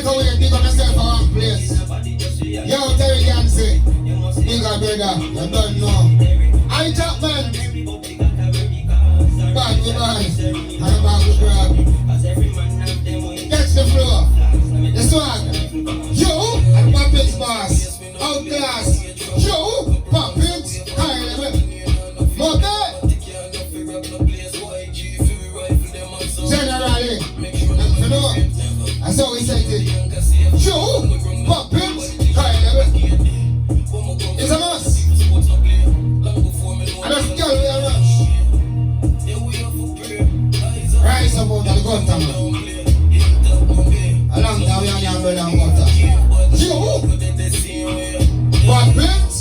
Jamaica way, big up yourself for one place. Yo, Terry Yancey, big up brother, you don't know. I top man. Bad with bad, and bad with grab. Catch the floor. The swag. Yo, Puppets boss. Outclass. Yo, Puppets. High level. Mobay. Generally. You know, that's how we say it. Yo, Puppets. High level. It's a must. And that's girl we are rush. Rise up out of the gutter, man. A long time we are young brother and gutter. Yo! Bad prince?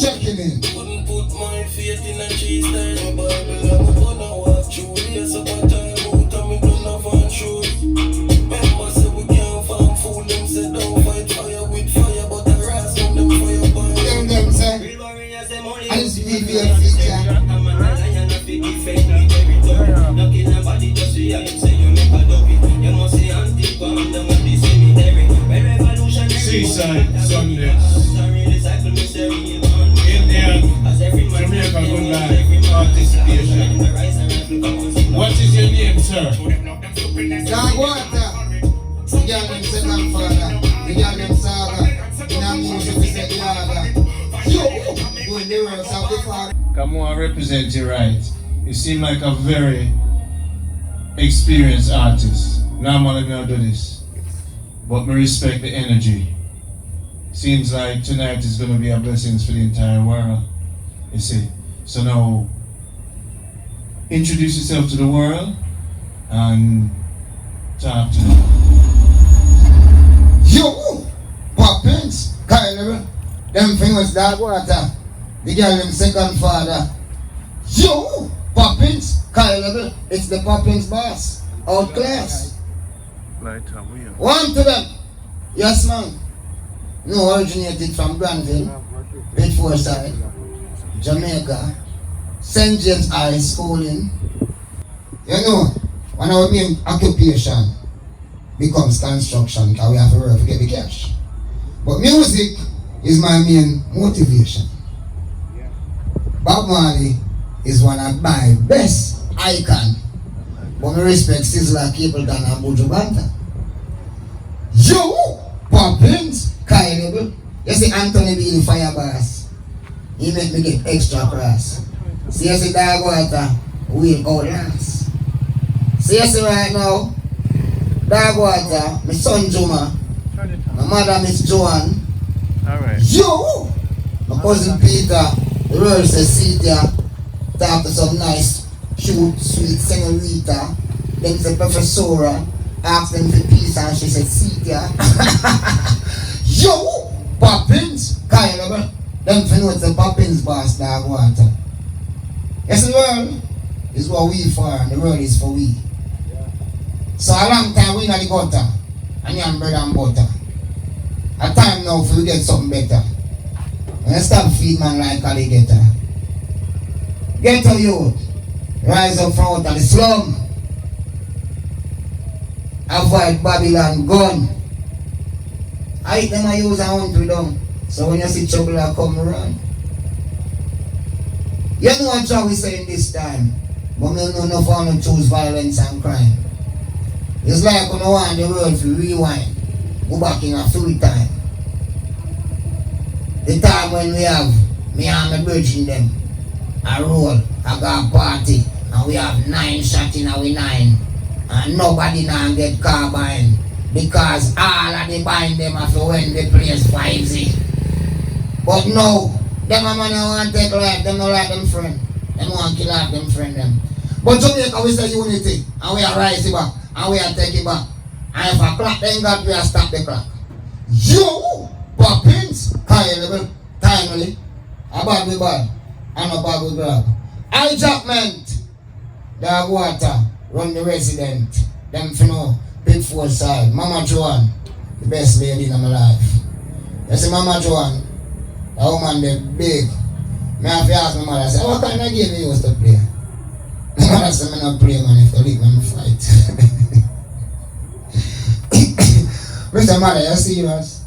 Checking in. Couldn't put my faith in a cheese stand. Remember, say we can't find fool them, say don't fight fire with fire, but the rise on them fire burn. Them say, I just be here feature. I'm a lion of the defend me every time. Knocking nobody just see I say you never do it. You must see Antigua and them at the cemetery. SEASide, Sunday. Indian, Jamaica Good Life, participation. What is your name, sir? Jagwater. The girl them second father. The girl them saga. In our music we say yaga. Yo! Going the words of the father. Come on, represent you right. You seem like a very experienced artist. Normally I don't do this, but I respect the energy. Seems like tonight is going to be a blessing for the entire world, you see. So now, introduce yourself to the world and talk to them. Yo! Poppins, Kyle, them famous dog water. The girl them second father. Yo! Poppins, Kyle, it's the Poppins boss. Outclass. One to them. Yes, man. No, originated from Granville, SEASide, Jamaica, St. James High Schooling. You know, one of our main occupation becomes construction because we have to work to get the cash. But music is my main motivation. Bob Marley is one of my best icons. But I respect Sizzla, Capleton and Buju Banton. Yo! Poppins! Kyle, you see Anthony be the fire boss. He make me get extra cross. See you see dog water, we'll outlast. See you see right now, dog water, my son Jama, my mother Miss Joanne. Alright. Yo! My cousin Peter, the world says sit there, talk to some nice, cute, sweet senorita. Then say Professora, ask them for peace and she said sit there. Yo! Poppins! Kyle, them for know it's the Poppins boss dog water. Yes, the world is what we for, and the world is for we. So a long time we in the gutter, and yam bread and butter. A time now for we get something better. And stop feed man like alligator. Get a youth, rise up from out of the slum. Avoid Babylon gun. I hate them I use a hunt them. So when you see trouble I come around. You know what we saying this time. But we don't know if I want to choose violence and crime. It's like when I want the world to rewind. Go back in a free time. The time when we have me and my virgin them. I roll, I got a party, and we have 9 shots in our 9. And nobody now get carbine. Because all of the bind them have to win the place 5-0. But no, them a man want to take life, them not like them friend. Them want to kill off them friend them. But Jamaica we say unity, and we are rise it back, and we are take it back. And if a clock then got, we are stop the clock. Yo, Poppins, Kyle, timely, a bad we bad, and a bad we grab. Hijackment, dog water, run the resident, them for know. Big SEASide, Mama Joanne, the best lady in my life. You see Mama Joanne, that woman they big. Me have to ask my mother, I say, what kind of game you used to play? That's why I don't play, man. If you leave me, fight. Mr. Mother, you serious?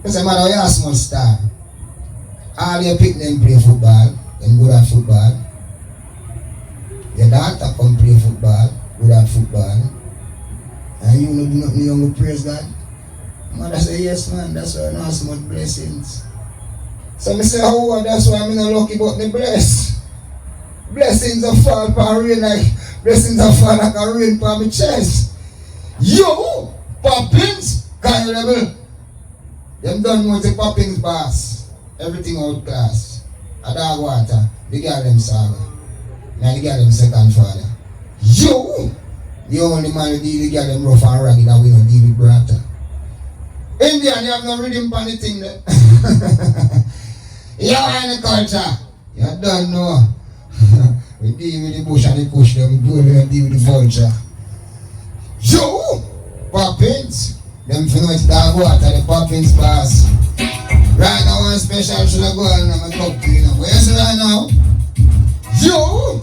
Mr. Mother, you a small star. All your pick them play football, them good at football. Your daughter come play football, good at football. And you know do nothing, you don't praise God. Mother say, yes man, that's why I know so much blessings. So I say, oh, that's why I'm not lucky but the bless. Blessings of fall for rain like blessings of fall like a rain for my chest. Yo, Poppins, kind of level. Them done with the Poppins boss. Everything out class. A dog water, the girl them saga. Now the girl them second father. Yo, the only man who deal the girl them rough and ragged that we don't deal with brother. Indian, you have no rhythm for anything there. You are in the culture. You don't know. We deal with the bush and the push them. We go there and deal with the vulture. Yo! Poppins. Them for know it's dog water, the Poppins pass. Right now, one special should I go and I'm a cup cleaner. Where's it right now? Yo!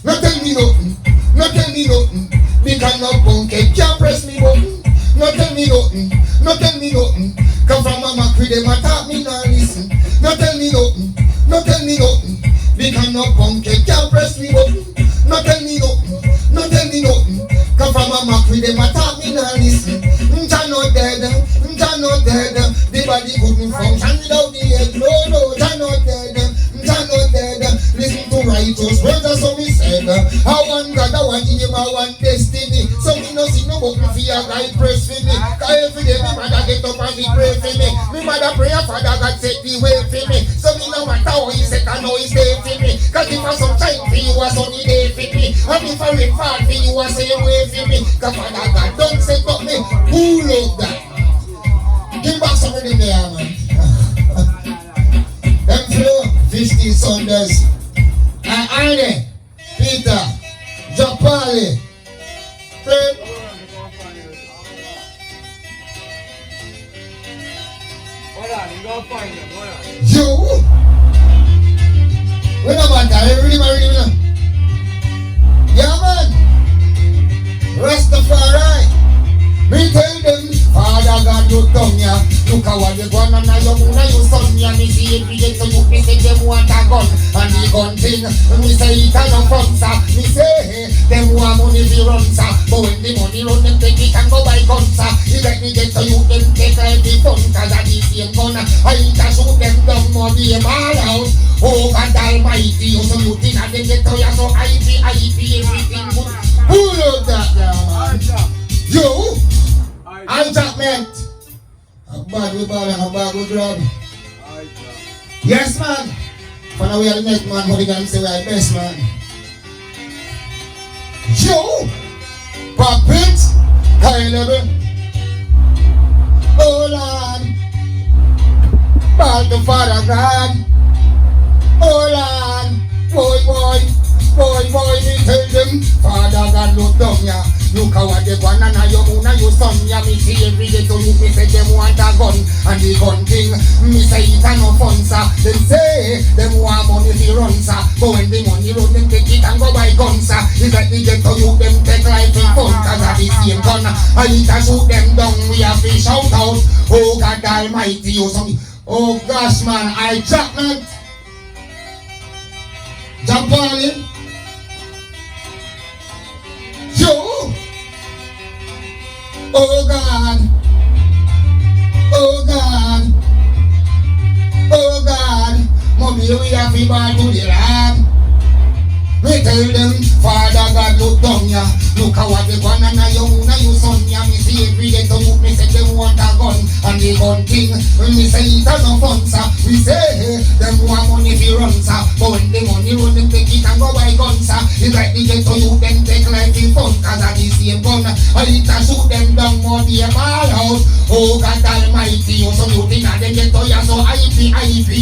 No tell me nothing. No tell me nothing. Because no punk can't press me button. No tell me nothing, no tell me nothing. Come from mama crib, them attack me now listen. No tell me nothing, no tell me nothing. Because no punk can't press me button. No tell me nothing, no tell me nothing. Come from mama crib, them attack me now listen. Nja not dead, nja not dead. The body couldn't function without the head. No, no, nja not dead, nja not dead. Listen to righteous words, that's what we said. I want God, I want him, I want destiny. So me no see no book me fear God press for me. Cause every day me mother get up and he pray for me. Me mother pray and Father God set the way for me. So me no matter how he set, I know he's there for me. Cause if I some time for you, I sunny day for me. And if I rain fall for you, I say away for me. Cause Father God don't set up me. Who love that? Give back some of them there, man. Them flow 50 Sundays. And Arne, Peter, Japali, Fred. You? Wait a minute, everybody, yeah, man. Rastafari. Me tell them, Father God, you come here. Look at what you gone and now you son me. And me see every day so you me say them want a gun. And the gun thing, me say it a no fun, sir. Me say, hey, them want money to run, sir. But when the money run, them take it and go buy guns, sir. You let me get so you them take like the fun. Cause I the same gun, I ain't a shoot them down, more be all out. Oh God Almighty, so you think I them get to you so IP, everything good. Who love that, yeah, man? You? Hijackment. A bad we ball and a bad we grab. Yes, man. For now we are the next man, but we can say we are the best, man. Yo! Pop it. High level. Oh, Lord. Ball to Father God. Oh, Lord. Boy, me tell them. Father God, look down ya. Look how they gone and now you son. Ya me see every day to look me say them want a gun. And the gun thing, me say it a no fun, sir. Them say, them want money to run, sir. But when the money run, them take it and go buy guns, sir. If that they get to you, them take life in fun. Cause of the same gun, I need to shoot them down. We have to shout out, oh God Almighty, oh something. Oh gosh, man, I jack, man. Jump on him. Yo! Oh God! Oh God! Oh God! Mobay, we have to buy to the land. We tell them, Father God, look down ya. Look how they gone and now you son ya. Me see every day to look, me say them want a gun. And the gun thing, when me say it a no fun, sir. We say, hey, them want money to run, sir. But when the money run, them take it and go buy guns, sir. It's like they get to you, them take life in fun. Cause of the same gun, I need to shoot them down, more be a ball out. Oh God Almighty, oh so you think that them get to ya. So IP,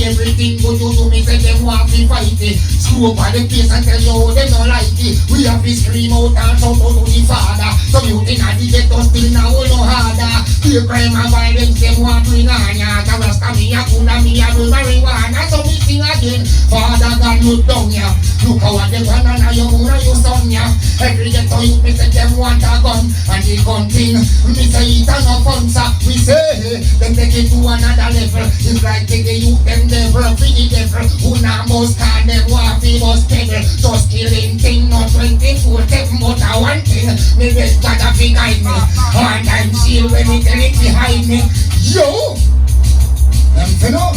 everything good you do, me say them want to fight it. Screw up on the place and tell you they don't like it. We have to scream out and shout out to the Father. So you think I get us still now no harder. Fear, crime and violence, them want bring on ya. The rest of me a cool and me a do marijuana. So me sing again, Father God look down ya. Look how they want and now you moon and you son ya. Every ghetto you me say them want a gun. And the gun thing, me say it a no fun sir. We say, hey, them take it to another level. It's like take the youth them devil, free the devil. Who now most can them want be most pedal. Just killing thing, not 24 7 but a one thing. Me best got a big guide me. And I'm chill when it tell it behind me. Yo! Them finna.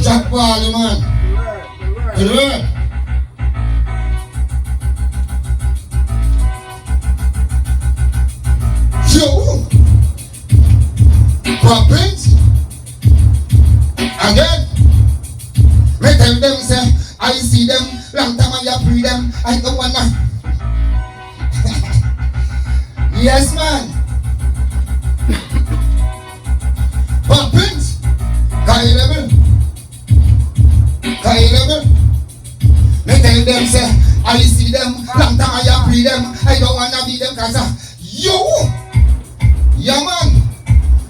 Jack Bally man. Good word. Yo! Province. Again. Me tell them say, I see them, long time I free them, I don't wanna. Yes man. Province. Kailable. Me tell them say, I see them, long time I free them, I don't wanna be them cause yo! Yeah man!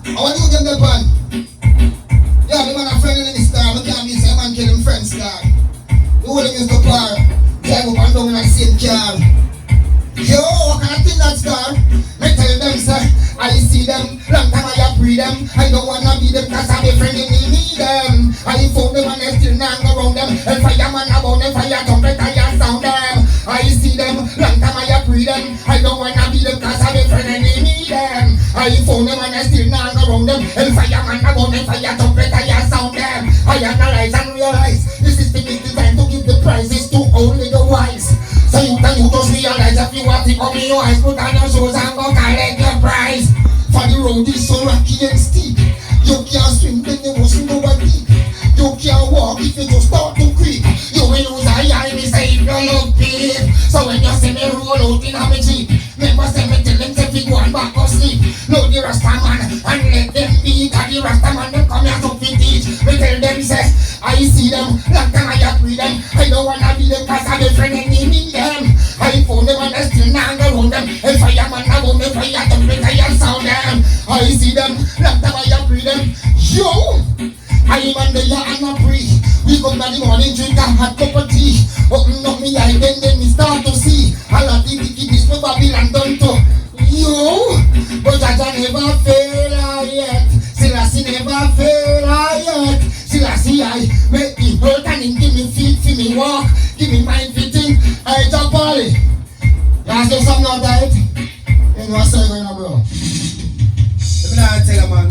I want you to get the pan. Yeah, the man a friend in this car, we can't be say man kill him friend's car. The whole thing is the car, drive up and down in the same car. Yo, what kind of thing that's car? Me tell them say, I see them, long time I free them, I don't wanna be them cause I'm a friend in need them. I found them and I still not around them, and fireman about them, fire trumpet I sound them. I see them, long time I free them, I don't wanna be them cause I'm a friend and they need them. I found them and I still not around them, and fireman about them, fire trumpet I sound them. I analyze and realize, the system is designed to give the prizes to only the wise. So you just realize if you want to come in your eyes, put on your shoes and go collect your prize. For the road is so rocky and steep, you can't swim then you must know what deep. You can't walk if you just start to creep. You will lose a eye, me say if you look deep. So when you see me roll out in a me jeep, never say me tell them say fi go and back or sleep. Know the Rasta man and let them be, cause the Rasta man them come here to fit teach. Me tell them say, I see them, long time I free them, I don't wanna be them cause I'm a friend and they need them. I found them and I still not around them, and fireman about me, fire trumpet I sound them. I see them, long time I free them. Yo! I am on the yard and I breathe. We come in the morning, drink a hot cup of tea. Open up me eye, then me start to see all of the wickedness for Babylon done to. Yo! But Jaja never fail yet. Selassie never fail yet. Selassie I make me hurt and him give me feet for me walk. Give me mind fitting. I jump all it. You say something not right? You know what's going on, bro? Let me not tell you, man.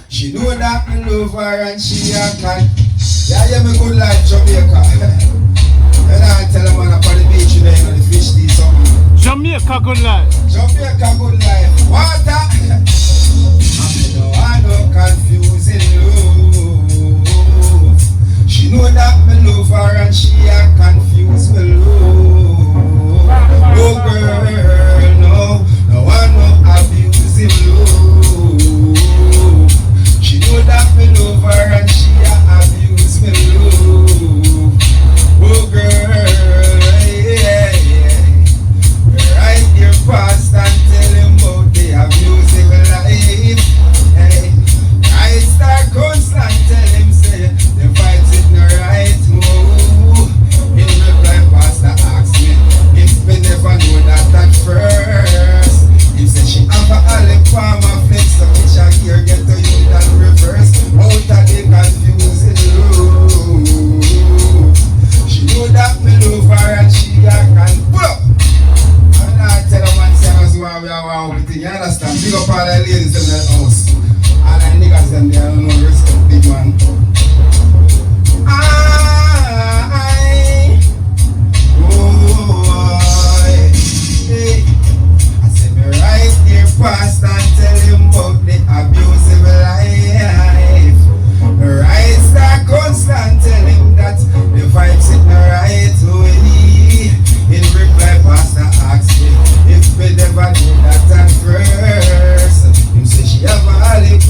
She know that me love her and she a can. Yeah, me good life Jamaica. And I tell a man up on the beach today, you know the fish tea something. Jamaica Good Life. Jamaica Good Life. Water. I know I no confusing love. She know that me love her and she a confused me love. Oh girl, no I no abusing love. She know that me love her and she a abuse me love. Oh girl, yeah. Right here past and tell him about the abusive life. Hey, I start constant tell him say the vibes is not right. Oh, in reply pastor ask me if me never know that at first. He said she have a olive palm and flex so which I hear get to you that reverse. Out of the confusing room. She know that me love her and she a can pull up. And I tell her man say as well we are wow with it. You understand? Big up all the ladies in the house. All the niggas them there don't know respect big man. Hey. I said me right here past and tell him about the abusive life. Right start constant tell him that the vibes in the right way. In reply pastor asked me if we never knew that at first. Him say she have a olive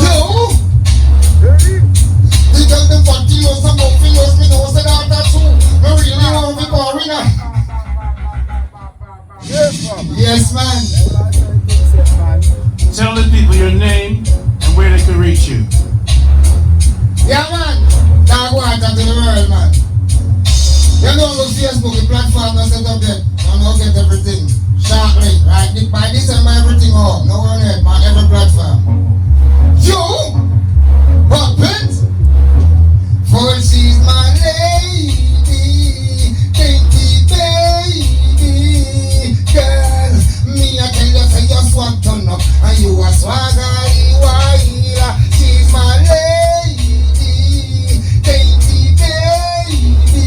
Yo! They tell them for kilos and more fingers, me know say that too. Me really want to be boring. Yes, man. Tell the people your name and where they can reach you. Yeah, man. Now go out to the world, man. You know, on Facebook, the platform that's set up there. And I'll get everything shortly. Right? By December, everything home. No one head, man. Every platform. Yo! Puppet! For she's my lady. Dainty baby. Girl, me, I tell you, say you swag turn up. And you a swaggery while. She's my lady. Dainty baby.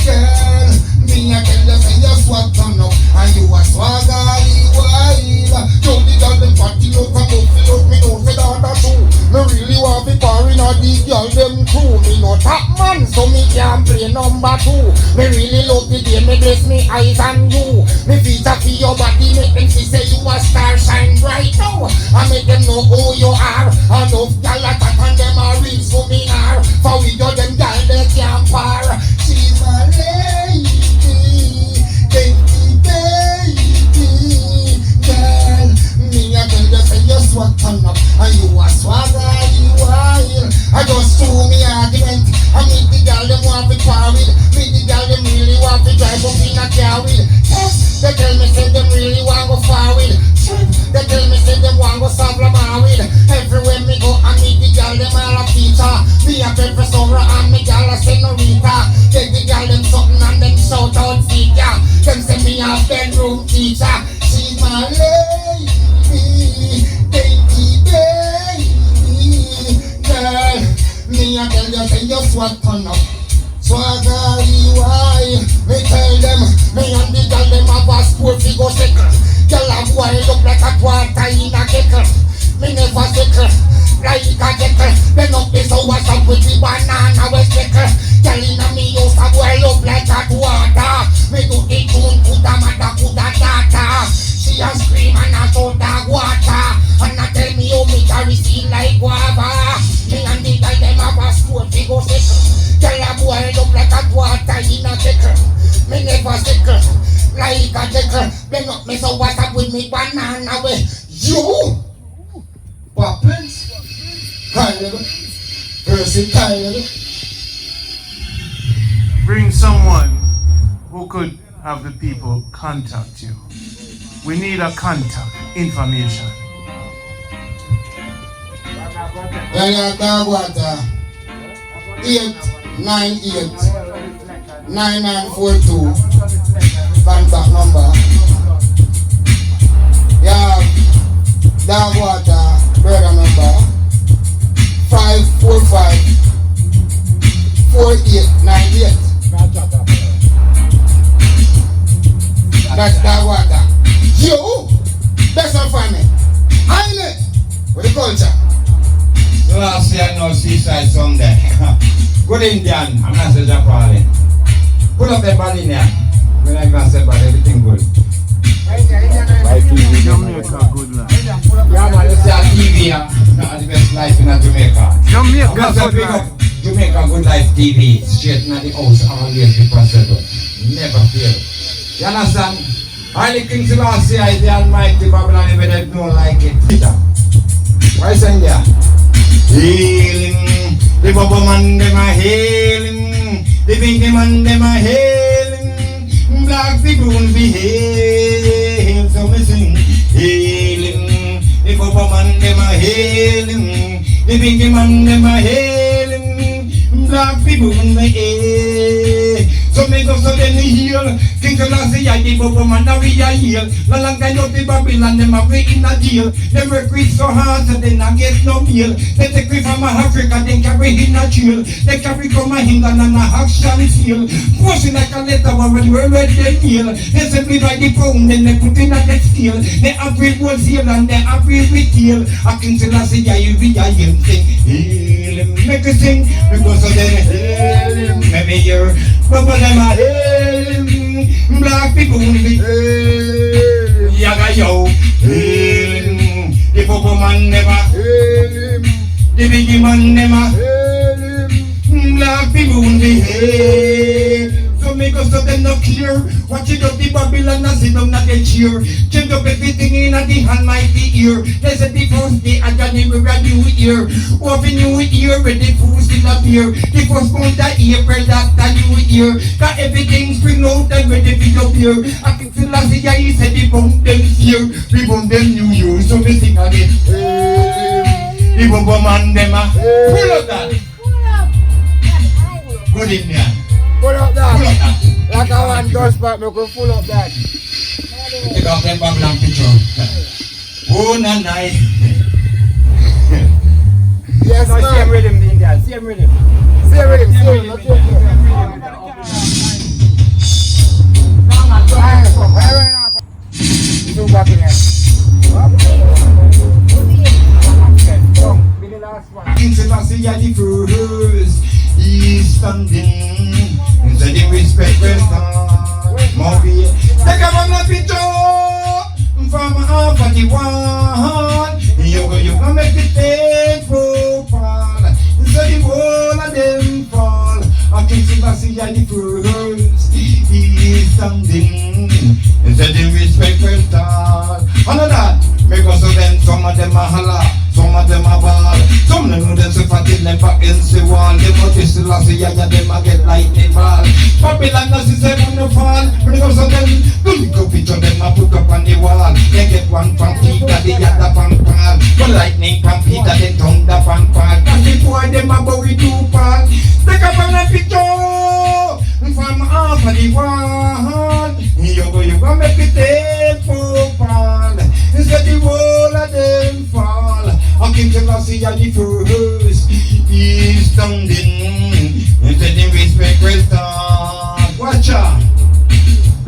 Girl, me, I tell you, say you swag turn up. And you a swaggery while. Don't be done them party out and don't feel out. Me don't say that too. Me really want to be partying on the girl them crew. Me no top man, so me can't play number 2. Me really love the day, me bless me eyes on you. Me feature for your body, make them see say you a star shine bright now. I make them know who you are. Enough gal attack and them a real seminar. For we do them gal they can't par. She's my lady, dainty baby. Girl, me a tell you say you swag turn up. And you a swaggery while. I just threw me argument. I meet the girl them want to par with. Meet the girl them really want to drive up in a car with. Yes, they tell me say them really want to go far with. They tell me say them want to go sample bar with. Everywhere me go I meet the girl them all a teacher. Me a professor and me girl a senorita. Take the girl them something and them shout out figure. Them say me a bedroom teacher. She's my lady, dainty baby. Girl, me a tell you say you swag turn up. Swaggery why? Me tell them, me and the girl them have a sport fi go sickle. Girl a boy look like a quarter in a kettle. Me never sickle, like a kettle. Then up this what's up with the banana we sickle. Girl inna me house a boy look like a quarter. Me do the tune kuda mata kuda tata. She a scream and a shout dog water. And a tell me how me carry seed like guava. Me and the girl them have a sport fi go sickle. Girl a boy look like a quarter in a kettle. Me never sickle, like a kettle. Then up me so what's up with me banana way. You Poppins, Kyle, versatile. Bring someone who could have the people contact you. We need a contact information. Well, dog water 898 9942 contact number. Yeah, dog water brother number 545 4898. That's dog water. Yo, that's not funny. Island with the culture. Last year no SEASide Sunday. Good Indian, I'm not saying Japali. Put up the body in there. When I can say about everything good. Jamaica Good Life. Yeah man, you see on TV here, the best life in Jamaica. Jamaica Good Good Life. Life. Jamaica Good Life TV, straight in the house, always be possible. Never fail. You understand? All the Kingston last year is the almighty Babylon, even they don't like it. Why sing there? Healing, the bubble man them a healing, the pinky man them a healing, black people be healed, so me sing. Healing, the bubble man them a healing, the pinky man them a healing, black people be healed. So me go so then we heal. Kingston last year the bubble man now we a heal. No longer know the Babylon them a wait in a jail. Them recruit so hard so they not get no meal. They take me from Africa, they carry in a jail. They carry from England and a action seal. Pushing like a letter when we read they kneel. They simply by the pound then they put in a next steel. They have real wholesale and they have real retail. A Kingston last year you be a heal thing. Heal him, make a sing. Because so then heal him, maybe you're bubble them a heal him. Black people be heal. Yaga yo, man them a Hail him. the big man them a Hail him. black people behave. So make us so them not clear. Watch it up the Babylon and sit down at the cheer. Change up everything in at the almighty ear. They said the first day of January a new year. Over new year when the food still appear. The first month of April after new year. Cause everything spring out and ready to appear. I think Selassie he said the bomb them fear. We bomb them new year. So we sing again. The bomb man them a pull up that. Good in there. Pull up that. Like I want dust back, me could pull up that. Take off them Babylon picture. Oh, na nice. Yes, No, man. same rhythm, the Indian. Same rhythm. Same rhythm, same rhythm. Two back in here. Be the last one. Kingston, I see the first. He's standing. So the respect will start. Mobay. Take a man a picture from half of the one. You gonna make it take profile. So the whole of them fall. I can see I see the first. He's standing. So the respect will start. Another. Because of them, some of them are holla, some of them are ball. Some of them know them so fat in them back in the wall. They must be still as a yaya, them a get lightning ball. Babylon does is them on the fall. Because of them, don't go picture them a put up on the wall. They get one from Peter, the other from Paul. But lightning from Peter, they thunder from Paul. Cause before them a bury two Paul. Take up on a picture from half of the wall. You go make it take for Paul. Instead the whole of them fall. I came to Lassie at the first. He's standing. Instead the respect will start. Watch out.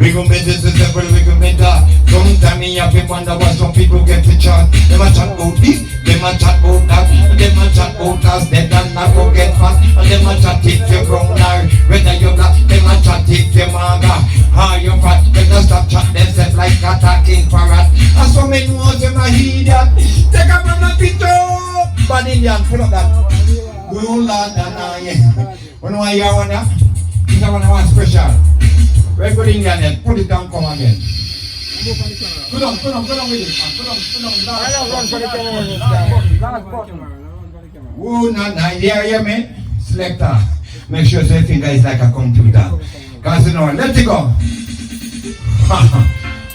We gon' make this simple, we gon' make that. Sometimes me have to wonder why some people get to chat. Them a chat about this, them a chat about that. Them a chat about us, dead and not go get fat. And them a chat if you brown or whether you black. Them a chat if you maga, how you fat. Them a stop chat themselves like attacking parrot. And so many ones them a hear that. Take up on the picture. Bad Indian, pull up that. Oh Lord, when I hear one that, this one I want special. Very good Indian then, put it down, come again. Put on with it, man. Put on. Run for the camera. Last button. Oh, nah, hear me? Selector. Make sure your finger is like a computer. Cause you know, let it go.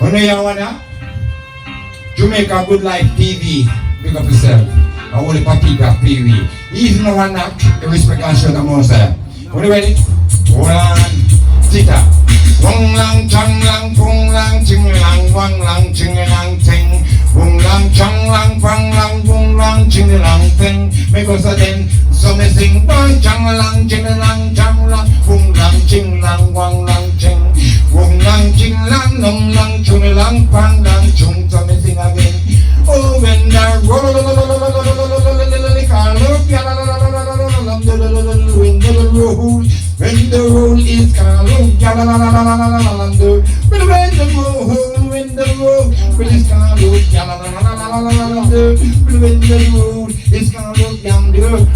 You know you wanna? Jamaica Good Life TV. Big up yourself. I want to papi back TV. Even no one knock, respect and show the most. Are you ready? One, Tita. Wong lang chang lang pong lang ching lang wang lang ching lang ting. Wong lang chang lang pang lang wong lang ching lang ting. Because of them, so me sing bang chang lang ching lang chang lang wong lang ching lang wang lang ching. Wong lang ching lang nong lang chung lang pang lang chung. So me sing again. Oh when the roll when the roll is calm, when the roll is calm,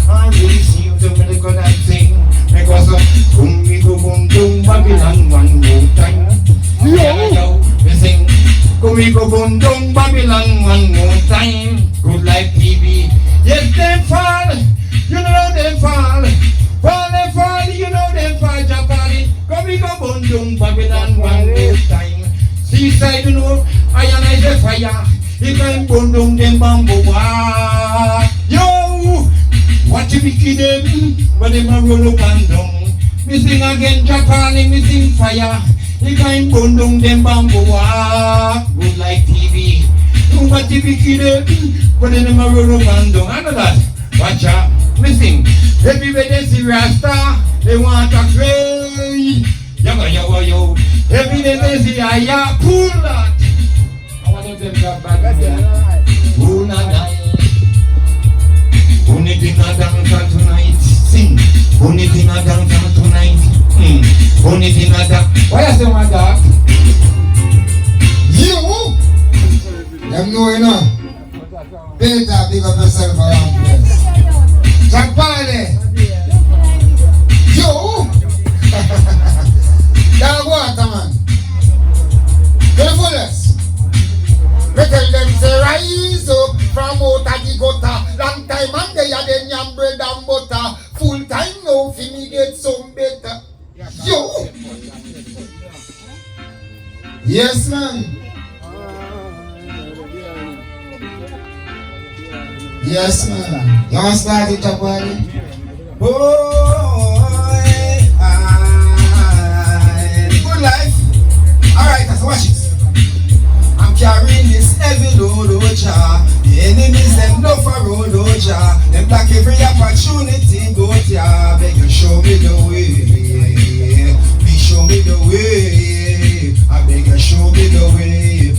I receive the medical thing because of we go boom boom Babylon one more time. Yo, we sing we go boom boom Babylon one more time. Good Life TV. Yes, they fall, you know they fall. Fall, you know them fall, Japani. Come we go Bundung, Babylon one more time. SEASide, you know, I and the fire. If I'm Bundung, them bamboo. Yo, what you be kidding? But them a roll up and down. Me sing again, Japani, me sing fire. If I'm Bundung, them bamboo. Good Life TV. What you be kidding? But them a roll up and down. I know that. Watch out. Listen, everybody they see Rasta, they want to pray. Yo. Every day they see Aya, pull that. I want them to drop back there. Pull that. Only thing I dance tonight, sing. Only thing I dance tonight, Only thing I dance. Why I say my dog? Yo! Them know enough. Peter, big up yourself around place. Jack Parley. Yo! Dog water, man. To the fullest. We tell them, say, rise up from out of the gutter. Long time and they are the yam bread and butter. Full time now, for me get some better. Yo! Yes, man. Yes, man. You want to start it, Chapali? Boy, good life. Alright, let's watch it. I'm carrying this heavy load, oh Jah. The enemies, them love for road, oh Jah. Them block every opportunity, go Jah. Beg you show me the way. Please show me the way. I beg you show me the way.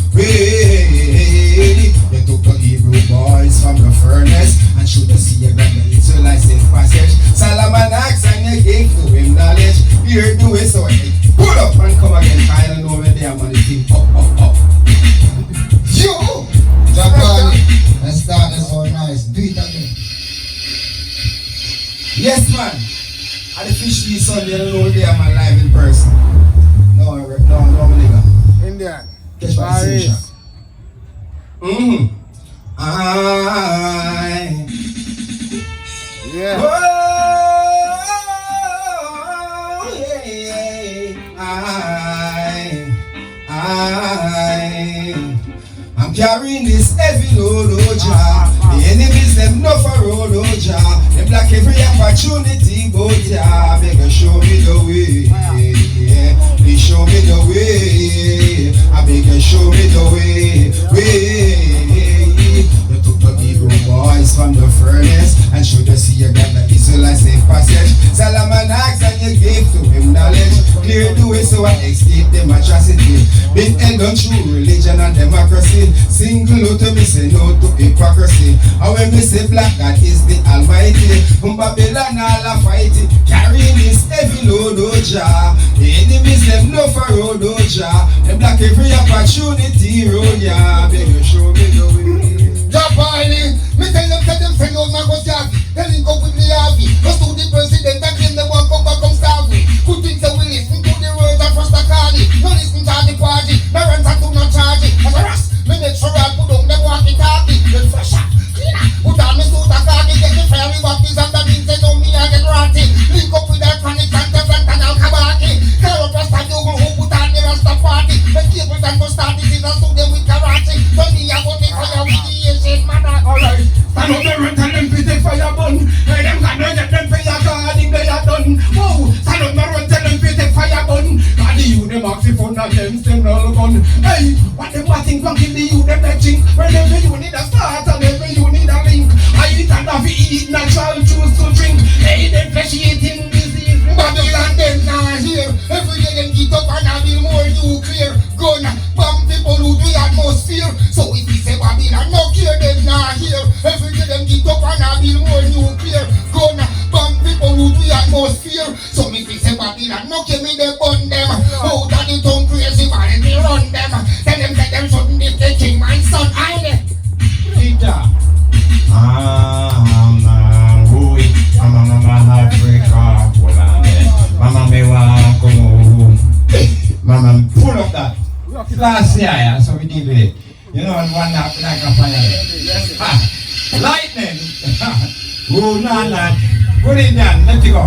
They took the Hebrew boys from the furnace and should the sea of the Israelites in passage. Solomon asked and they gave to him knowledge. Here do it so he pull up and come again. I don't know where they are, man. It's up. Yo! Japan, let's start this all nice. Do it again. Yes, man. At the fish feed Sunday, I don't know where they are, man, live in person. No, my nigga. Indian. Catch my decision. Yeah. I'm carrying this heavy load, oh Jah. The enemies, them no for road, oh Jah. They block every opportunity, go Jah. Beg you show me the way. Please show me the way. I beg you show me the way. They took the Hebrew boys from the furnace and showed the sea of the Israelites safe passage. Solomon asked and you gave to him knowledge. Clear the way so I escape them atrocity. Been held on true religion and democracy. Single out to me say no to hypocrisy. And when me say black, God is the Almighty. Babylon all a fight it. Carrying this heavy load, oh Jah. The enemies them no for road, oh Jah. Them block every opportunity, road, yeah. Beg you show me the way. Japali, me tell them say no man go starve. Tell him go with the Harvey. Go to the president and claim they want come back come starve me. Good things they will listen to the words of First Akali. No listen to the party. No rent and do not charge it. As a rust, me make sure I put on them walkie talkie. Then fresh up, cleaner. Put on me suit and khaki. Get the fairy walkies and the means they know me I get ratty. Link up with that chronic and the front and al-kabaki. Clear up rasta Google who put on the rasta party. The cables and go start it in and do them with karate. Tell me I want it for your wiki. Alright, stand up there and tell them to take fire bun. Hey, them can not get them for your garden, they are done. Whoa, stand up there and tell them to take fire bun. Cause the youth them ask for that them still no gun. Hey, what them watching from kill the youth them touching. Whenever you need a start and whenever you need a link. I eat and have to eat natural juice to drink. Hey, them flesh eating disease. Babylon them now here. Every day them get up and have more nuclear gun. Bomb people who do atmosphere. So if we say Babylon no care them now here. Every day them get up and have more nuclear gun. Bomb people who do atmosphere. So if we say Babylon no care me they burn them. Out of the town crazy man they run them. Tell them that them shouldn't be the king my son. I Peter. Mama Africa, Mama me want come home. Mama, pull up that. Last year, so we did with it. You know, one up like a fire. Lightning. Oh, no. Good Indian, let it go.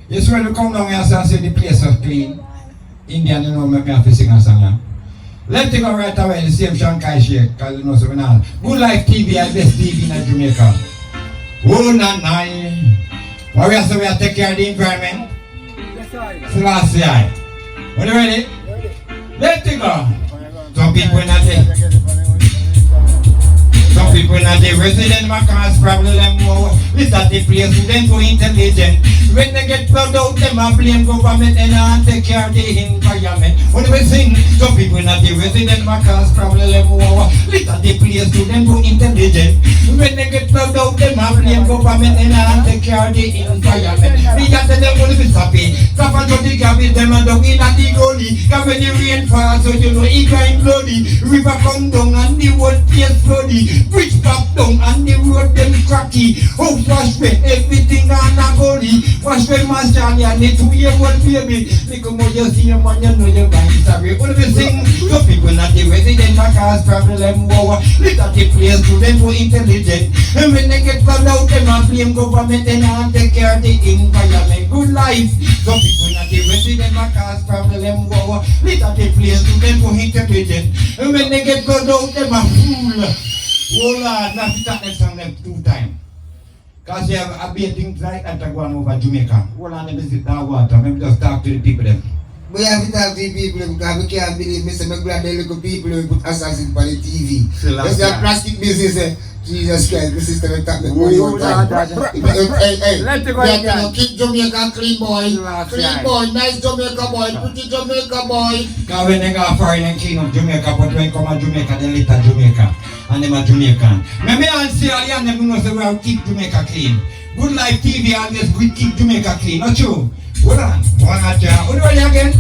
Yes, when you come down here and say the place is clean. Indian, you know, maybe I have to sing a song. Let it go right away, the same Shankai Sheikh, because you know, so we know. Good Life TV, the best TV in Jamaica. Oh, no. What we have to take care of the environment? Last year. Are you ready? Let it go. Some people not there. Some people not there. Resident cause problem more. This at the place who then too intelligent. When they get plugged out, them and blame government and not take care of the environment. When we sing, some people not there. Resident cause problem more. This at the place who then too intelligent. When they get plugged out, them and blame government and not take care of the environment. We got to them only be happy. Suffer to the garbage, them and dog in at the gully. Cause when the rain falls, so you know it grind bloody. River come down and the world place floody. Bridge pop down cocky. Oh, wash me everything on a gully. Wash me my Johnny and the 2-year-old baby. Because more you see him when you know you're going to sorry. All of the thing, so people not the resident, my cause problem. Wow, look at the place to them who intelligent. And when they get found out, them and blame government and not take care of the environment. Good life. Some people not the resident, my cause problem. Wow, look at the place to them who intelligent. And when they get found out, them and fool. Oh Lord, now we start next time them 2 times. Because you have a big things like that are going over Jamaica. Hold on, let me sit down water. Let me just talk to the people them. We have to talk to the people because we can't believe me. So I'm glad the little people who put assassin on the TV. There's that plastic business. Jesus Christ, the system will talk me. Hey, Let it go yeah, again. keep Jamaica clean boy. Clean boy, nice Jamaica boy, pretty Jamaica boy. Because when they go foreign and clean up Jamaica, but when come to Jamaica, they live Jamaica. And them are Jamaican. Maybe I'll say all them know say we will keep Jamaica clean. Good Life TV always we keep Jamaica clean, not true? Hold on, one at you. What do you again?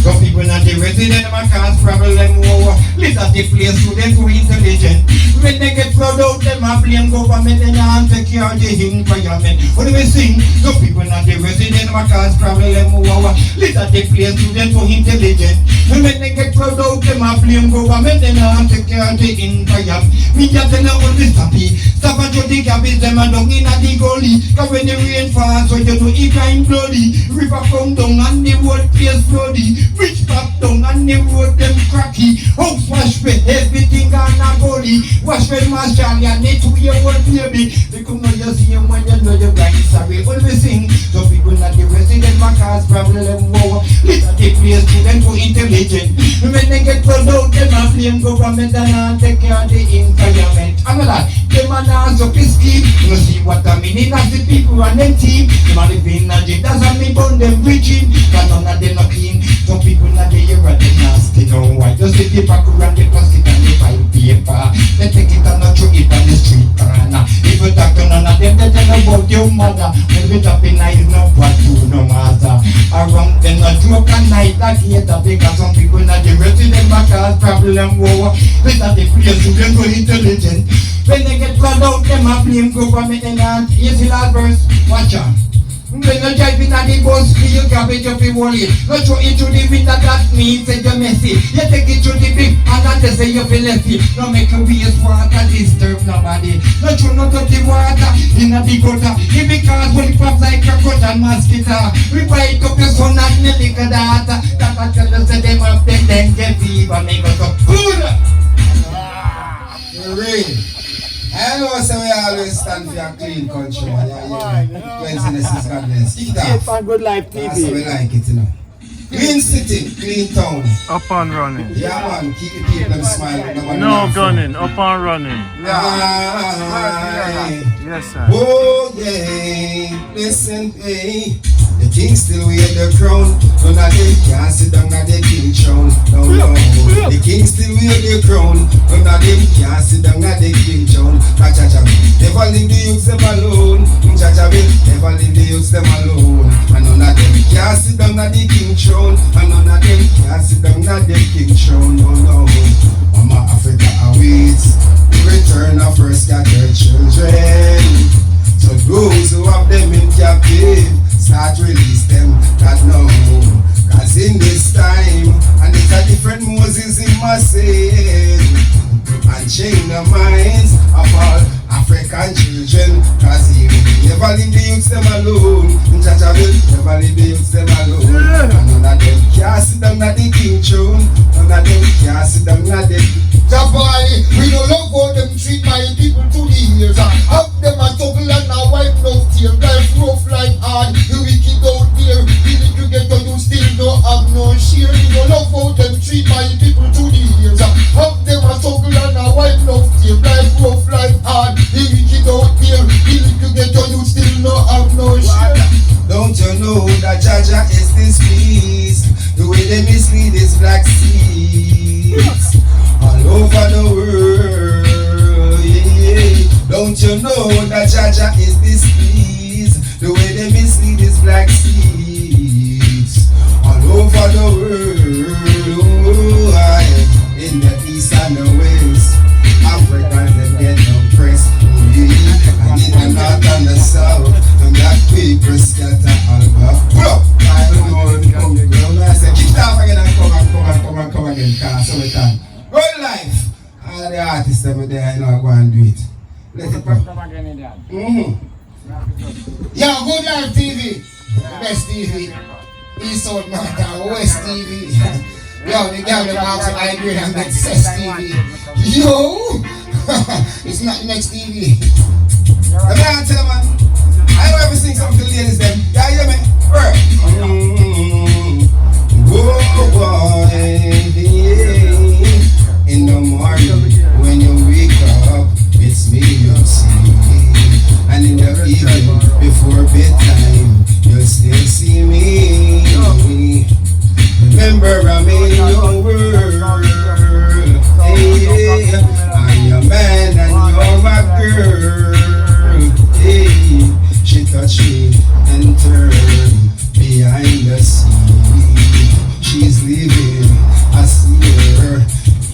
Some people not the resident of my cause problem over. Live at the place to them who intelligent. When they get flood out, them a blame government and not take care of the environment. What do we sing? Some people not the resident of my cause problem over. Live at the place to them who intelligent. When they get flood out, them a blame government and not take care of the environment. Me just tell them all this happy. Stop and the garbage them a down in a the gully. Cause when the rain falls, so you know it kind bloody. River come down and the road place floody. Rich pop down and the road them cracky. House wash me everything on a gully. Wash me my Charlie and the 2-year-old baby. Because now you see him when you know you're going sorry. Always sing. So people not the resident my cause problem over. Little the place to them too intelligent. When they get pulled out, them a blame government and not take care of the environment. Another, them a dance up his scheme. You see what I mean? As the people and them team. Them a live in a gym. That's how me burn them preaching. Cause none of them not clean. Some people not the year and they nasty. No why? Just the paper and the plastic and the file paper. They take it and not throw it on the street corner. If you talk to none of them, they tell about your mother. When we top in night, no what do no matter. Around them a joke and night like theater. Because some people not the resident back cause problem over. They not the place to them go intelligent. When they get flood out, them a blame government and not. Here's the last verse. Watch out. When you drive in at the bus, you garbage up your wallet. Not throw it to the window, that means that you're messy. You take it to the big, and not just say you feel lefty. Don't make you waste water, disturb nobody. Not throw not up the water, in the gutter. It because when it pops like a cut and mosquito. We buy it up your son and the liquor data. That I tell us that them up then get fever, make us up good. I know so we always stand for a clean country, man. Yeah. Cleanliness is godliness. Keep it off. Jamaica Good Life That's how we TV. like it, you know. Clean city, clean town. Up and running. Yeah, man. Keep the people them smiling. No gunning, up and running. Aye. Yes, sir. Oh, yeah. Listen, hey. The king still wear the crown. None of them can sit down at the king throne. No, no. The king still wear the crown. None of them can sit down at the king throne. Cha-cha-cha. Never leave the youths them alone. Cha-cha will never leave the youths them alone. And none of them can sit down at the king throne. And none of them can sit down at the king throne. No, no. Mama Africa awaits the return of first scattered children. So those who have them in captive, start release them, that no. Cause in this time, and it's a different Moses in my say, and change the minds of all African children. Cause he will never leave the youths them alone. Jaja will never leave the youths them alone. And none of them can sit down at the king throne. None of them can sit down at the Boy, we don't love how them treat my people to the ears. Have them a trouble and a wipe no tear. Life rough like hard, the wicked out there. Even if you get to you still don't have no share. We don't love how them treat my people to the ears. Have them a trouble and a wipe no tear. Life rough like hard, the wicked out there. Even if you get to you still don't have no share. Don't you know that Jaja is displeased? The way they mislead is black seeds all over the world, yeah. Don't you know that Jaja is displeased? The way they mislead is black seeds all over the world, in the east and the west. Africans they get no press, yeah. And in the system there, I know I go and do it. Let it go. Come again, Indian. Yo, Good Life TV. The best TV. East South Mountain, West TV. Yo, the girl that walks in high grade and gets Cess TV. Yo! It's not next TV. I'm going to tell you, man. I don't ever sing something to ladies them. Yeah, you hear me? Whoa, boy. In the morning, when you wake up, it's me you see. And in the evening, before bedtime, you'll still see me. Remember, I'm in your world. Hey, I'm your man and you're my girl. Hey, she touched me and turned behind the sea. She's leaving, I see her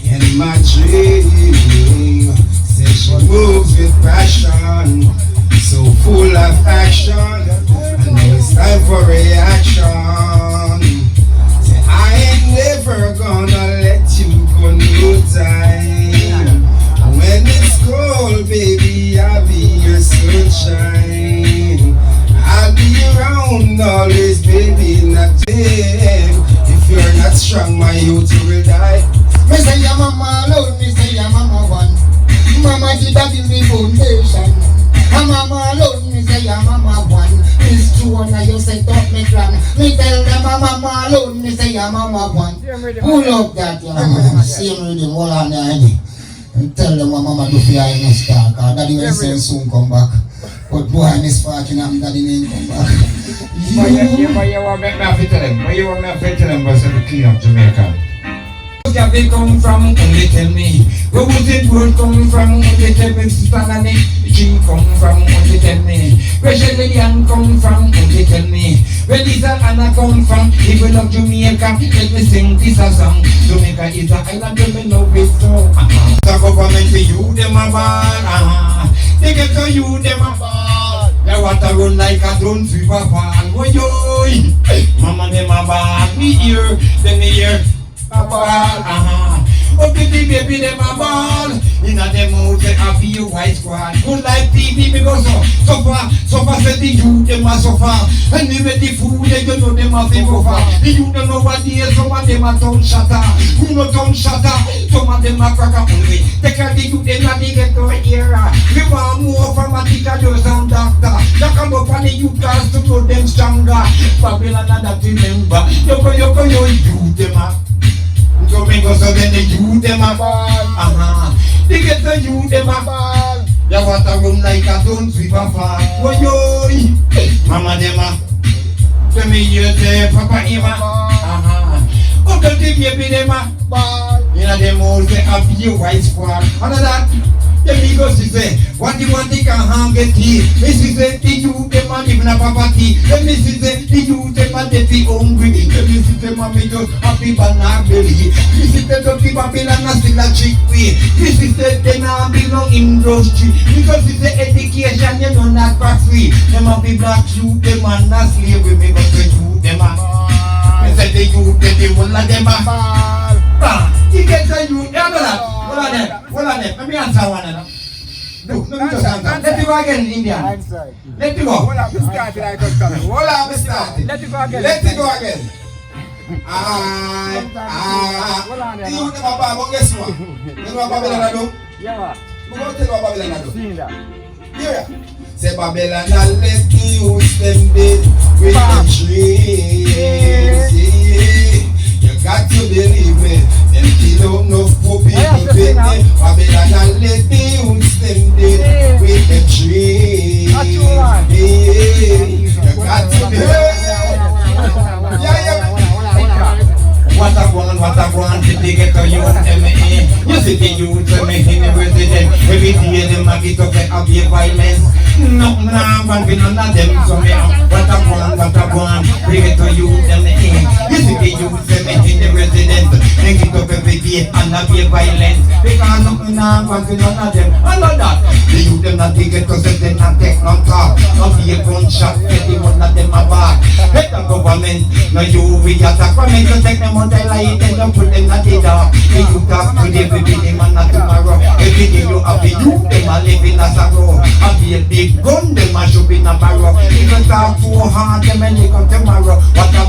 in my dream. Said she moves with passion, so full of action. And now it's time for reaction. Say I ain't never gonna let you go no time. When it's cold, baby, I'll be your sunshine. I'll be around always, baby, not dead. If you're not strong, my youth, you will die. Me say your mama alone, me say your mama one. Mama did that in the foundation. And mama alone, me say your mama one. It's true, and you set up me plan. Me tell them mama alone, me say your mama one. Who love that, your mama? Same rhythm, all on there. And tell them what mama do for you in the star. Cause daddy will say soon come back. But boy, in this parking, I'm daddy name come back. But you want me to tell them? But you want me to tell them what's the king of Jamaica? Where they come from, only tell me. Where was the word come from, only tell me. Sister Nanny, the king come from, only tell me. Where Shelley-Ann come from, only tell me. Where Lisa Anna come from, if we love Jamaica, let me sing this a song. Jamaica is an island, we love it so. The government for you, them a ball. They get to you, them a ball. They want to run like a drone sweep a ball. Woy yoy, mama them a ball. Me here, then me here. A ball, oh baby, them a ball. Inna them out they a be white squad. Good Life TV me go so far say the youth them a suffer. And even the food they don't know them a fi go far. The youth don't know what they is, some of them a tongue shatter. Who no tongue shatter? Some of them a crack a hungry. Take care the youth them a they get to era. We want more from a teacher, just some doctor. They come up on the youth cars to know them stronger. Babylon and that remember. Yo youth them a. Jamaica, so then the youth them a ball. They get the youth them a ball. They want to run like a stone sweep a fall. Oh yo, mama them a. Tell me you say Papa Ema. Oh the baby them a ball. Inna them all say a few white squad. Another that. The Migos say, what you want they can hang get tea. Missy say, the youth them a live in a property. The Missy say, the youth them a they be hungry. The Missy them a me just happy banana belly. Missy say, the people Babylon a still a chick way. Missy say, they now belong industry. Because it's the education, you know not back free. Them a be black youth, them a not slave. We make us the youth them a. Me say the youth, they one of them a. You get the youth, yeah, Hold on there. Let me answer one of them. No, just answer. Let me go again, Indian. Let me go. Hold on, we started like us coming. Hold on, we started. Let it go again. Let it go again. The youth them a bad, but guess what? You know what Babylon do? Yeah. We go tell you what Babylon do. Seen that. Here. Say Babylon a let the youth them dead with the trees. You got to believe me. Them kill out no poor people with them. Babylon and let the youths them dead with the trees. You got to believe me. Yeah. What a one, they get to you and you see the youth in the resident. Every day them a get up and have violence. Nothing wrong with none of them. So me what a one, bring it to you, them the aim. You see the youth, them in the residence. They get up every day and not be violent. Because nothing wrong with none of them. I know that. The youth, them not take it cause they not take no talk. Not be a gunshot, get the one of them a back. Let the government, no you we attack. For me to take them on the light and don't put them at the dark. The youth have today, we be them and not tomorrow. Every day you have the youth, them a living as a row. I be a big gun, them a should be in a barrow. Even talk too hard, them and they come tomorrow. What I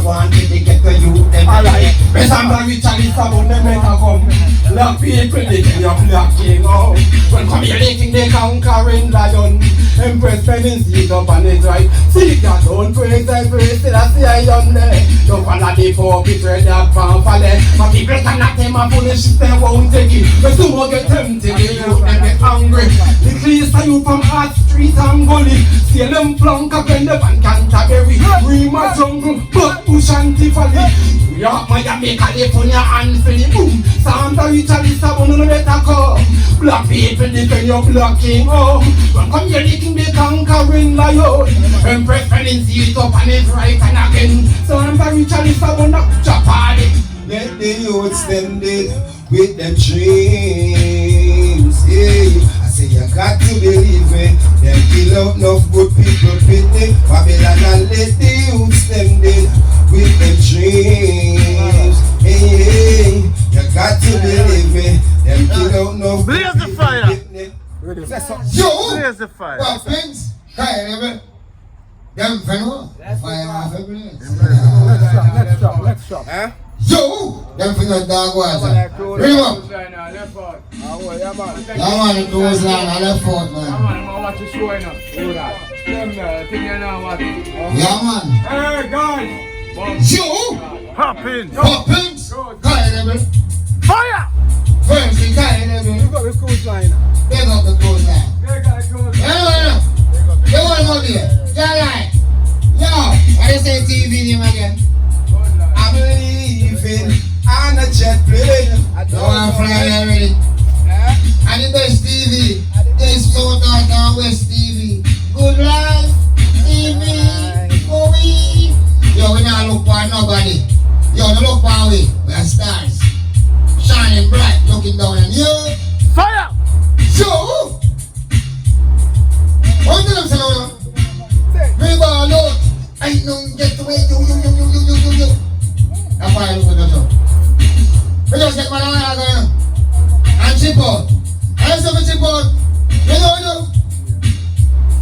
want, till they get to you, them. Alright, me somebody Charlie Sabon, them make a come. Black people, they think you're black king, oh. When come here, they think they conquering lion. Empress penance, sit up on his right. See that own praise and praise, till I see a young there. Don't follow the poor people, that fanfare. My people cannot take my foolish, they won't take it. But soon get tempted, they youth, them get hungry. The clears are you from Hart Street and Gully. See them flunk up in the van Canterbury. Rima jungle, but push and Tivoli. New York, Miami, California, and Philly, boom. Santa Rita, Lisa, one no better come. Black people defend your black king, oh. When come here, the king, they conquering lion. Empress Felin, see it up and it's right and again. Santa Rita, Lisa, one no Japali. Let the youth stand it with them dreams. Yeah, I say you got to believe me. Them kill out enough good people pity Babylon and let the youth stand it with them dreams. Hey, you got to believe me. Them kill out enough Blaze good the people fire. pity. Yo, Blaze the fire. Poppins, Kyle, them fenwa, fire off every day. Let's stop. Huh? Yo, them fingers dog water. Bring him up. Yeah, man, the close line, I left out, man. Watch the show now. Hold that. Yeah, man. Hey, guys. Yo, Poppins. Poppins, Kyle, Fire. first, Kyle, You got the coastline. big up the close line. They got the coastline. You want to go there? Yeah, like. Yo, I just say TV name again. I believe in on a jet plane. You want to fly already? And the best TV, there's South and West TV. Good Life, TV, Mobay. Yo, we not look for nobody. Yo, no look for we. We are stars. Shining bright, looking down on you. Fire. Yo! What do them say now? Bring ball out. Ain't no get away. You. That's why I look at the show. We just get my line again. And chip out. I say we chip out. You know.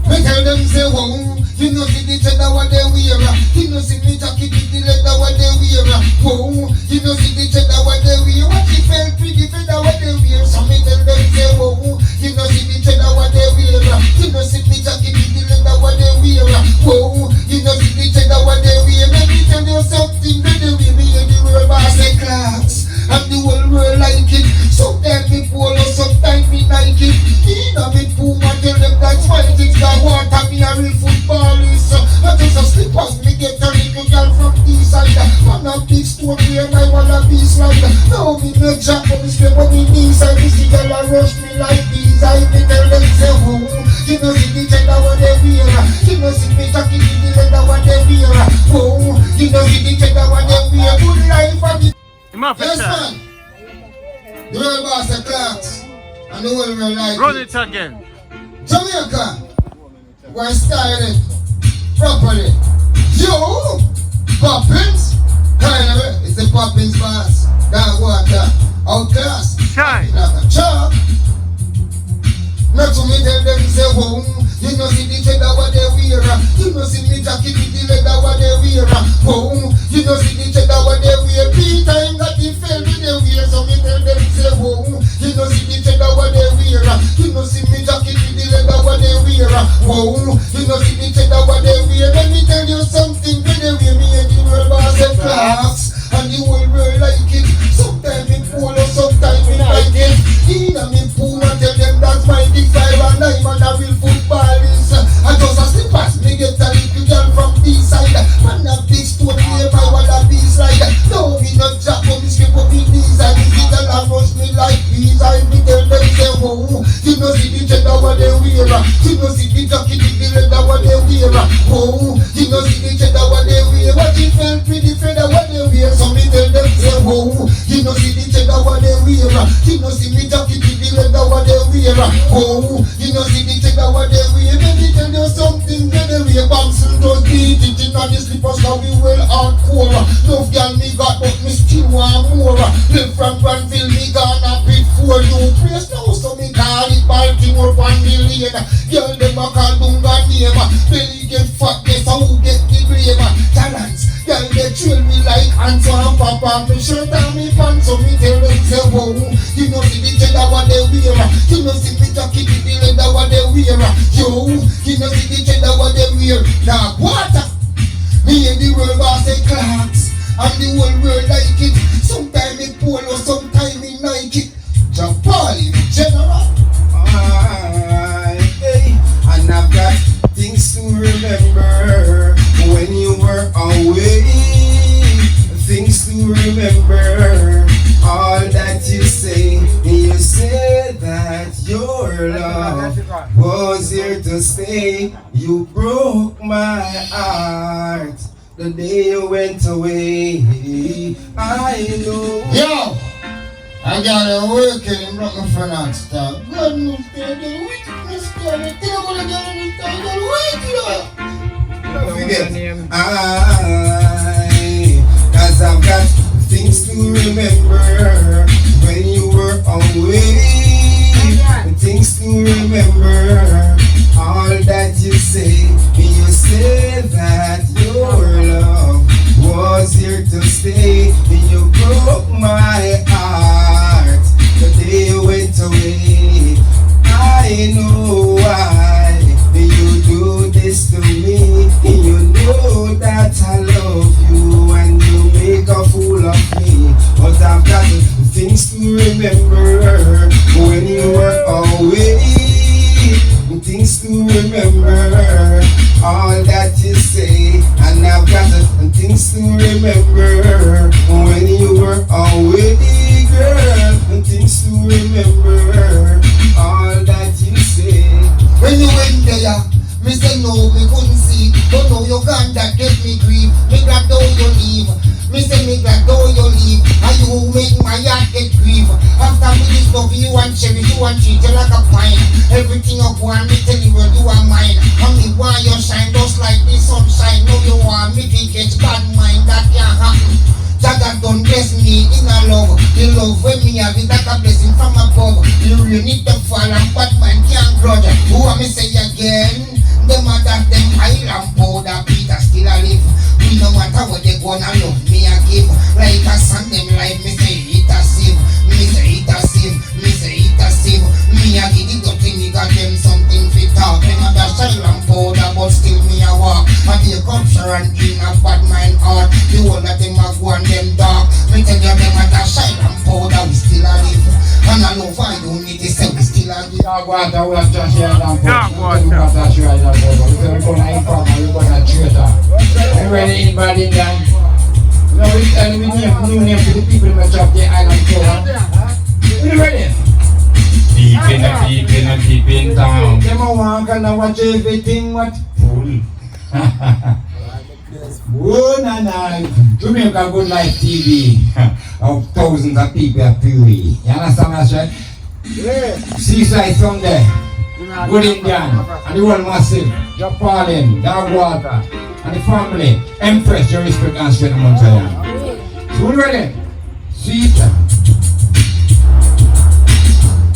We tell them say, whoa, you know see the cheddar what they wear. You know see me jacket with the leather what they wear. Whoa, you know see the cheddar what they wear. What you felt pretty feather what they wear. So me tell them say, whoa, you know see the cheddar what they wear. You know see me jacket with the leather what they wear. Whoa, you know see the cheddar what they wear. Let me tell you something that they wear. Me and the world boss say clocks. And the whole world like it. Sometimes me polo, sometimes me like it. You know me Puma, tell them that's why it's got water. Me a real footballist. I just a slippers, me get a little girl from SEASide. Man a big stone here, I wanna be slide. Now me no jack, but me step on me knees. And me see girl a rush me like these. I me tell them say, oh, you know see the cheddar what they wear. You know see me jacket in the leather what they wear. Oh, you know see the cheddar what they wear. Good life and the yes, man. The world boss the clocks and the world will like Run it. it again. Jamaica, we're styling it properly. Yo, Poppins, kind of it's the Poppins boss. That water, outclass, Shine. like a chop. Not to me tell them say, whoa, you know see the cheddar what they wear. You know see me jacket with the leather what they wear. Whoa, you know see the cheddar what they wear. P-time got the fell with they wear. So me tell them say, whoa, you know see the cheddar what they wear. You know see me jacket with the leather what they wear. Whoa, you know see the cheddar what they wear. Let me tell you something when they wear. Me and the world boss the clocks and the whole world like it. Sometimes me polo, sometimes me like it. Either me Puma, tell them that's my big 5 and I'm a real footballist. I just a slippers, me get a little girl from SEASide. Man a big stone here, I want a piece like that. No, me not jack, but me skip up me knees. And the girl a rush me like these. I me tell them say, whoa, you know see the cheddar what they wear. You know see the jacket with the leather what they wear. Oh, you know see the cheddar what they wear. What you felt pretty feather what they wear. So me tell them say, oh, you know see the cheddar what they wear. You know see me jacket with the leather what they wear. Oh, you know see the cheddar what they wear. Let me tell you something, when they wear bombs and those beat it in on the slippers, now we well hardcore. No girl me got, but me still want more. Live from Granville, me gonna beat for you. Place now, so me call it Baltimore on the lane. Girl, them a call Bunga name. Belly get fat, guess who get the blame. Talents, girl, they trail me like ants and papa. Me shirt and me pants, so me tell them say, whoa. You know see the cheddar what they wear. You know see me jacket with the leather what they wear. Yo, you know see the cheddar what they wear. Now water, me and the world boss say Clarks, and the whole world like it. Sometime in polo, sometime in Nike. Japali, general. Hey, and I've got things to remember when you were away. Things to remember. All that you say that your love was here to stay. You broke my heart the day you went away. I know. Yo, I got a working in Brooklyn finance talk. Good news, tell you witness, tell you what I got in the don't forget, cause I've got things to remember when you were away. Things to remember, all that you say that your love was here to stay. You broke my heart the day you went away. I know why you do this to me. You know that I love you and you make a fool of me. But I've got things to remember when you were away. Things to remember, all that you say. And I've got things to remember when you were away, girl. Things to remember, all that you say. When you went there, me say no, me couldn't see. Don't know you gone, that get me grief. Me glad though you leave. Me say me glad though you leave. And you make my heart get grief. After me discover you and cherish, you and treat you like a pine. Everything you want, me tell you you are mine. And me want you shine just like the sunshine. No you want me to get bad mind, that can't happen. Jaga don't bless me in a love. The love when me have is like a blessing from above. You really need to fall and bad man can't grudge. Who want me say again? Them others, them Highland powder, Peter still a live. We no matter what they gonna love me a give. Like a son, them life, me say it a save. Me say it a save, me say it a save. Me a give it up to nigga, them something fit talk. Them other Highland powder, but still me a walk. I take corruption and king a bad mind heart. The whole of them have one them dark. Me tell you them other Highland powder, we still a live. And I know why you need to say we still a live. Dog water, we have to share that. Dog water. We're going to inform and we're going to traitor. Are you ready, anybody in there? No, we tell me new name to the people in the job, the island floor. Are you ready? Deep in town. Them a walk and a watch everything what full. Oh, nah. Jamaica Good Life TV. Of thousands of people are purely. You understand what I said? Yeah. SEASide from there. Good Indian, and the whole massive, Japan, Dog Water, and the family, Empress, your respect and strength amongst them. So we ready? See it.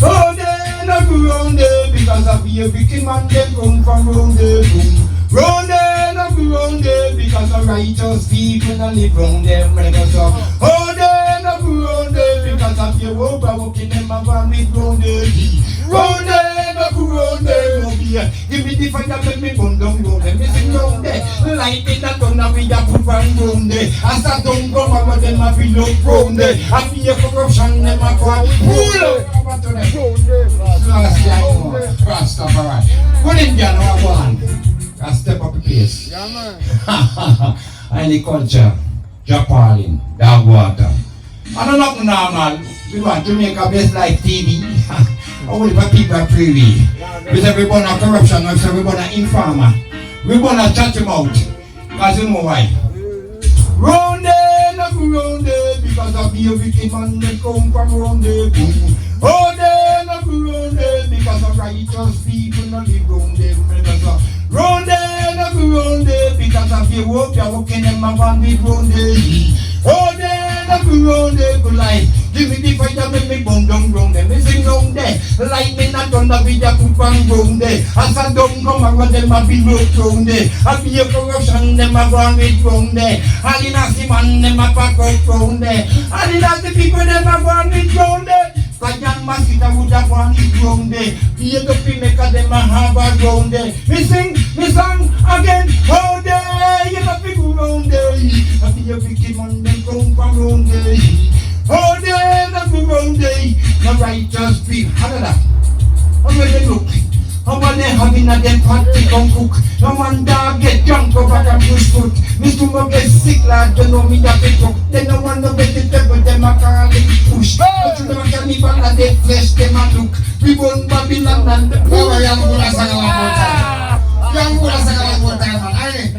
Oh, they not go round there because of your big man, they come from round there, boom. Round there, not go round there because of righteous people that live round them, right so. Oh, they not go round there because of your overworking them and family round there. Round there, not go round there, no beer. Give me the fire, let me burn down round there. Me sing round there, light in the tunnel, we a put one round there. As I don't go, mama, them a feel up round there. I fear corruption, them a call. Pull up, come to them. Last year, Rastafari. Good Indian, one. I step up the pace. Yeah, man. And the culture, Japan, Dog Water. I don't know normal. We want Jamaica Best Life TV. All the people are pray we. With every born of corruption, with every born of informer. We wanna chat him out. Cause you know why. Round there, not round there, because of the wicked man they come from round there. Oh, there, not round there, because of righteous people not live round there. Round there, not round there, because of the work you're working them and one live round there. Oh, there, not round there, good life. Give me the fire, make me burn down round there. Me sing round there, lightning not thunder, we just put on round there. As I don't come around them, I be broke round there. I be a corruption, them I go on with round there. All the nasty man, them I pack out round there. All the nasty people, them I go on with round there. Sayan Masita would have gone with round there. Be a dopey maker, them I have a round there. Me sing, me song again, oh there, you know people round there. I be a wicked man, them come from round there. Oh, there, not round there. The righteous people. How did that? How do they look? How are they having a them party come cook? No one dog get drunk over the push foot. Me stomach get sick, lad, you know me that they cook. They no want no vegetable, them a call it push. But you never can even a dead flesh, them a look. We won Babylon and the poor. Young Buddha sang about time. Young Buddha sang about time, man.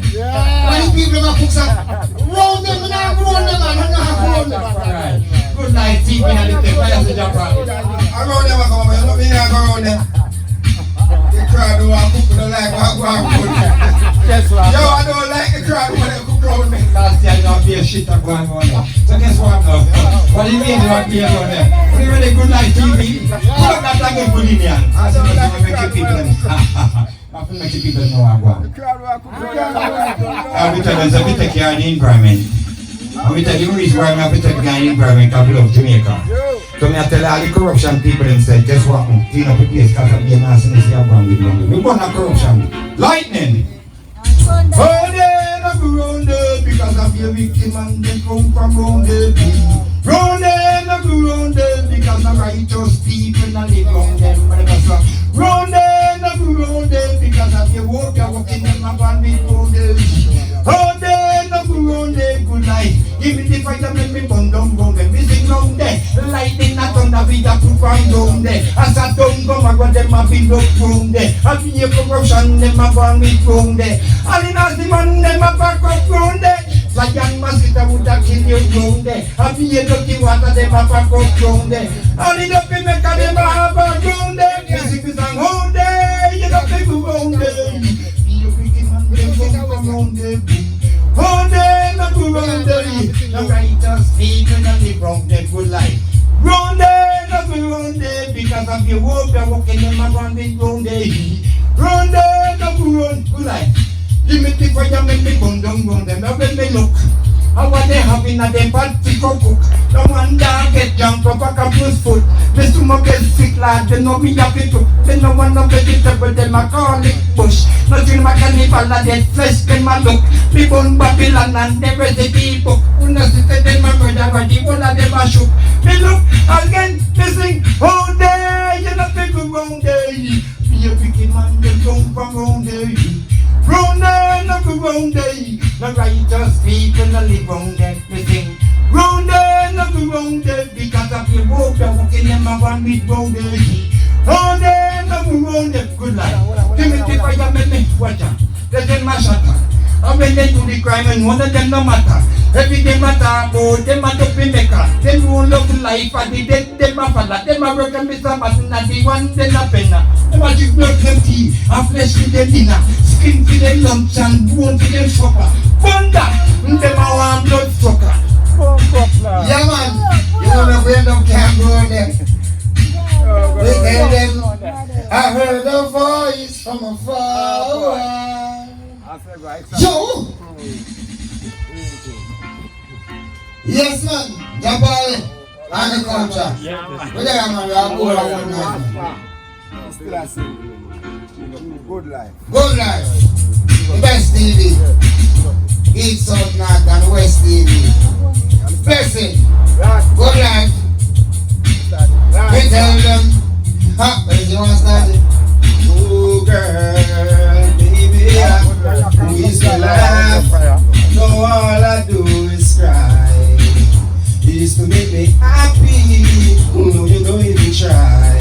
Many people have cooked up. Round them, man. Good night, TV and the fire to Japan. Around them, I come, you know me, I go around them. The crowd who are cooking don't like what I cook. Yo, I don't like the crowd when they cook around me. Last year, not be a shit up going on there. So guess what now? What do you mean you want to be around there? What do you mean Good Life TV? Look at that again, Bolivia. I said, I'm make you people them. I feel like you people know what I'm going. I will tell them, so we take care of the environment. I will tell you the reason why I have to take care of the environment because we love Jamaica. So I tell all the corruption people and say, guess what? Clean up the place because of the nastiness you have gone with London. We want a corruption. Lightning! Oh, there, not round there because of the wicked man, they come from round there. Round there, not round there because of righteous people that live round them. Round there, not round there because of the work you're working them and one with round there. Oh, there, not round there, good life. Give me the fire, make me burn down round them. We sing round there, lightning not thunder, we just put on round there. As I don't come, I got them a build up round there. I be a corruption, them a one with round there. All the nasty man, them a back up round there. Like young mosquito would have killed you round there. I be a dirty water, them a back up round there. All the dirty maker, them a have a round there. Music is on round there, you got people round there. Be a wicked man, them come from round there. Round there, not round there. The righteous people that live round there, good life. Round there, not round there. Because of your work, you're walking them around with round there. Round there, not round, good life. Give me the fire, make me burn down round them. Now when they look, and what they have in a them party cook. The one dog get jumped up a campus foot. The stomach get sick, lad, they know me happy too. They no want no vegetable, them a call it bush. Nothing my cannibal, a dead flesh, them a look. Me born Babylon and the recipe book. When I see them a murder, but the one of them a shook. Me look again, me sing, oh there, you know people round there. Be a wicked man, they come from round there. Round there, not round there. The righteous people that live round there, me sing. Round there, not round there. Because of your work, you're walking them a one with round there. Round there, not round there. Good life. Give me the fire, make me watch out. They tell my shutter. And when they do the crime, and one of them no matter. Every day matter about them a dopey maker. Them who love life and the dead, them a father. Them a work and Mr. Martin and the one them a penna. Them a drink blood them tea and flesh for them dinner. Skin for them lunch and bone for them supper. Thunder, them a want blood sucker. Yeah, man. You know the way them can't go there. We tell them, I heard a voice from afar. Yo! Yes, man. Jabal agriculture. What the hell, man? We are good at one. Still I say, Good Life. Good Life. The best TV. East, South, North, and West TV. Blessing. Good Life. We tell them. Huh? Where do you want to start it? Oh girl, baby, who is to laugh? No, all I do is cry. You used to make me happy. No, you don't even try.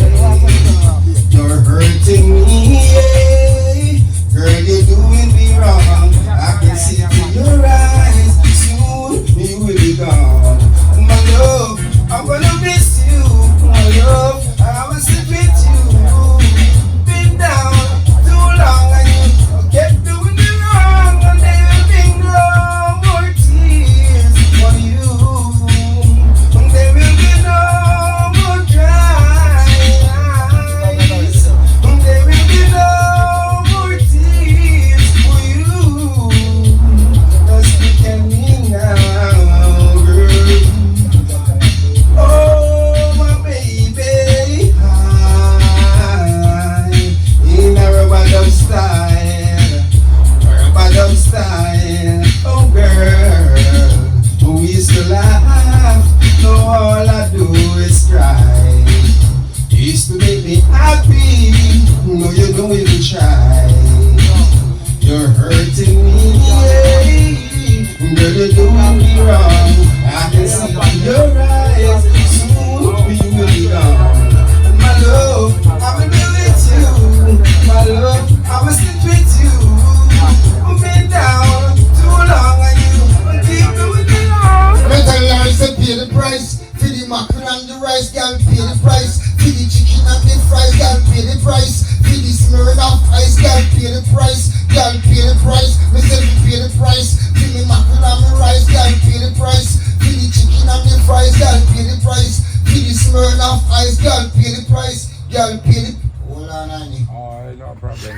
the price, girl pay the price. Me say me pay the price. Give me mackerel and me rice, girl pay the price. For the chicken and the fries, girl pay the price. For the Smirnoff ice, girl pay the price. Girl pay the. Hold on, honey. Oh, no problem.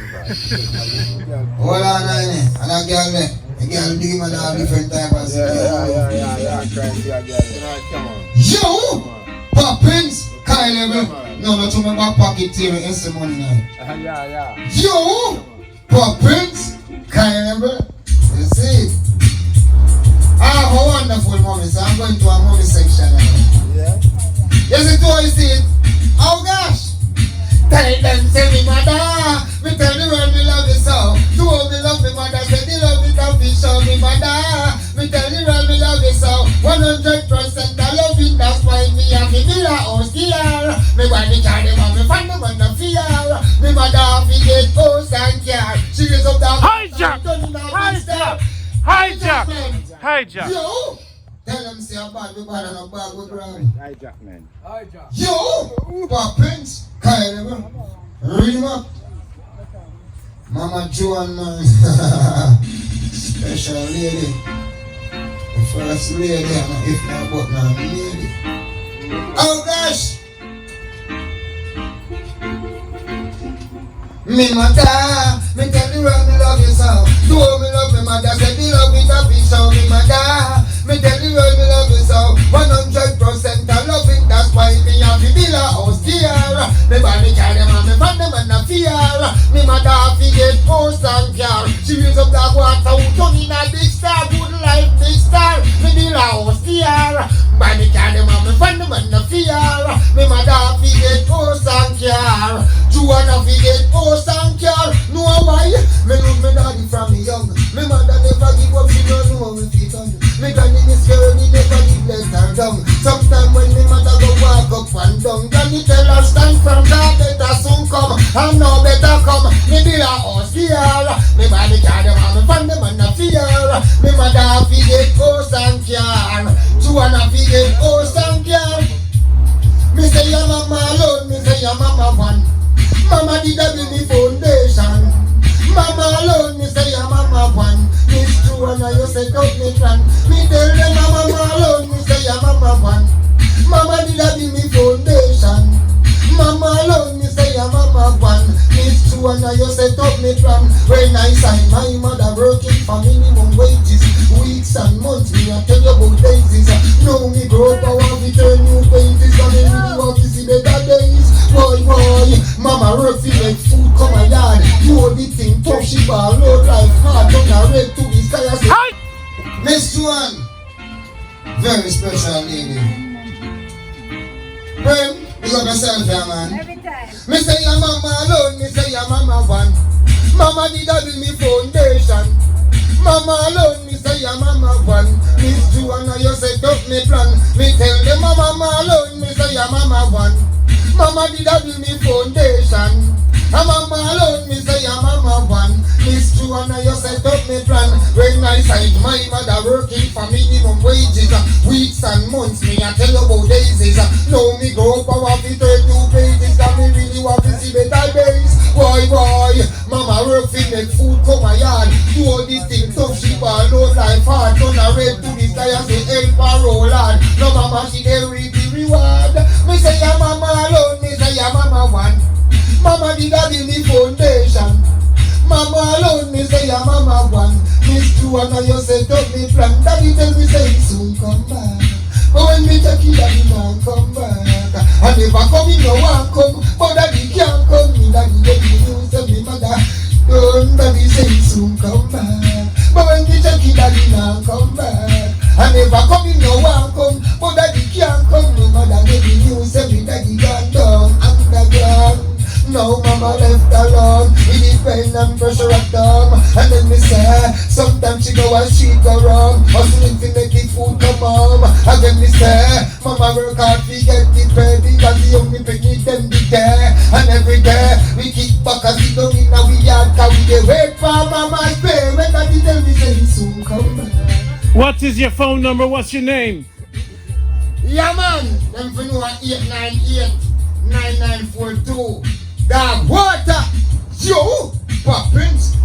Hold on, honey. And a girl there. A girl do him all different type of stuff. Yeah. Trying to be a girl. Come on. Yo! Poppins! Kyle, no, not to my back pocket here. It's the money now. Yeah. Yo! Poppins! Kyle, you see? I have a wonderful mommy, so I'm going to a mommy section now. Yeah. Yes, it was, see it? Oh gosh! Tell them, say me mother, me tell the world me love you so. To all me love me mother, say the love it and fish show me mother. Me tell the world me love you so. 100% I love it, that's why me have me villa house here. Me want me carry them and me find them and no fear. Me mother have to get house and care. She raise up that Hijack. Yo! Tell them say I'm bad, we bad and I'm bad, we ground. Hijack, man. Yo! Poppins! Kyle, read him up. Mama Joan, man. Special lady. The first lady, if not but not lady. Oh gosh! Me mother, me tell the world me love you so. Do all me love me mother, say the love it a fish on me mother. Me tell the world me love you so. 100% I love it, that's why me have the villa house here. Me body carry them and me find them and no fear. Me mother have to get house and car. She raise up that water, who turn in a big star. Good life, big star. Me villa house here. Body carry them and me find them and no fear. Me mother have to get house and car. Joanna fi get house and car. Know why? Me lose me daddy from me young. Me mother never give up, she don't know how it done. Me granny this girl, me never give let her down. Sometimes when me mother go walk up and down, granny tell her stand from God, better soon come. And no better come. Me build a house here. Me body carry them and me find them and no fear. Me mother fi get house and car. Joanna fi get house and car. Me say your mama alone, me say your mama one. Mama did a build me foundation. Mama alone, me say your mama one. Miss Joanna, you set up me plan. Me tell them mama alone, me say your mama one. Mama did a build me foundation. Mama alone, me say your mama one. Miss Joanna, you set up me plan. When I sign my mother working for minimum wages, weeks and months, me I tell you about daisies. Now me grow up, I want to turn new pages. And me really want to see better days. Boy, mama work to make food come a yard. You know the thing tough, she ball load life hard. Turn her red to the sky and say, Miss Joan, very special lady. Prem, you got yourself here, man. Every time. Me say your mama alone, me say your mama one. Mama did a build me foundation. Mama alone, me say your mama one. Miss Joanna, you set up me plan. Me tell them mama alone, me say your mama one. Mama did a build me foundation. A mama alone, me say your mama one. Miss Joanna, you set up me plan. When I signed my mother working for minimum wages, weeks and months, me I tell you about daisies. Now me grow up, I want to turn new pages, and me really want to see better days. Boy, mama work to make food come a yard. Do all these things tough, she ball load life hard. Turn her red to the sky and say help her roll hard. No mama, she dey reap the reward. Me say your mama alone, me say your mama one. Mama did a build me foundation. Mama alone, me say your mama one. Miss Joanna, you set up me plan. Daddy tell me say he soon come back. But when me take it, daddy not come back. I never come, he no one come. But daddy can't come, me daddy get me news of me mother. Don't daddy say he soon come back. But when me take it, daddy not come back. I never come, he no one come. But daddy can't come, me mother get me news of me daddy gone down underground. Now mama left alone, we depend and pressure at them. And then me say, sometimes she go and she go wrong. Hustling to make the food come home. Again me say, mama work hard to get the baby. Cause the young me picnic them be there. And every day, we kick back as we go in our yard. Cause we dey wait for mama's pay. When daddy tell me say he soon come back. What is your phone number? What's your name? Yeah man, them for know 898-9942. Dog water, yo, Poppins.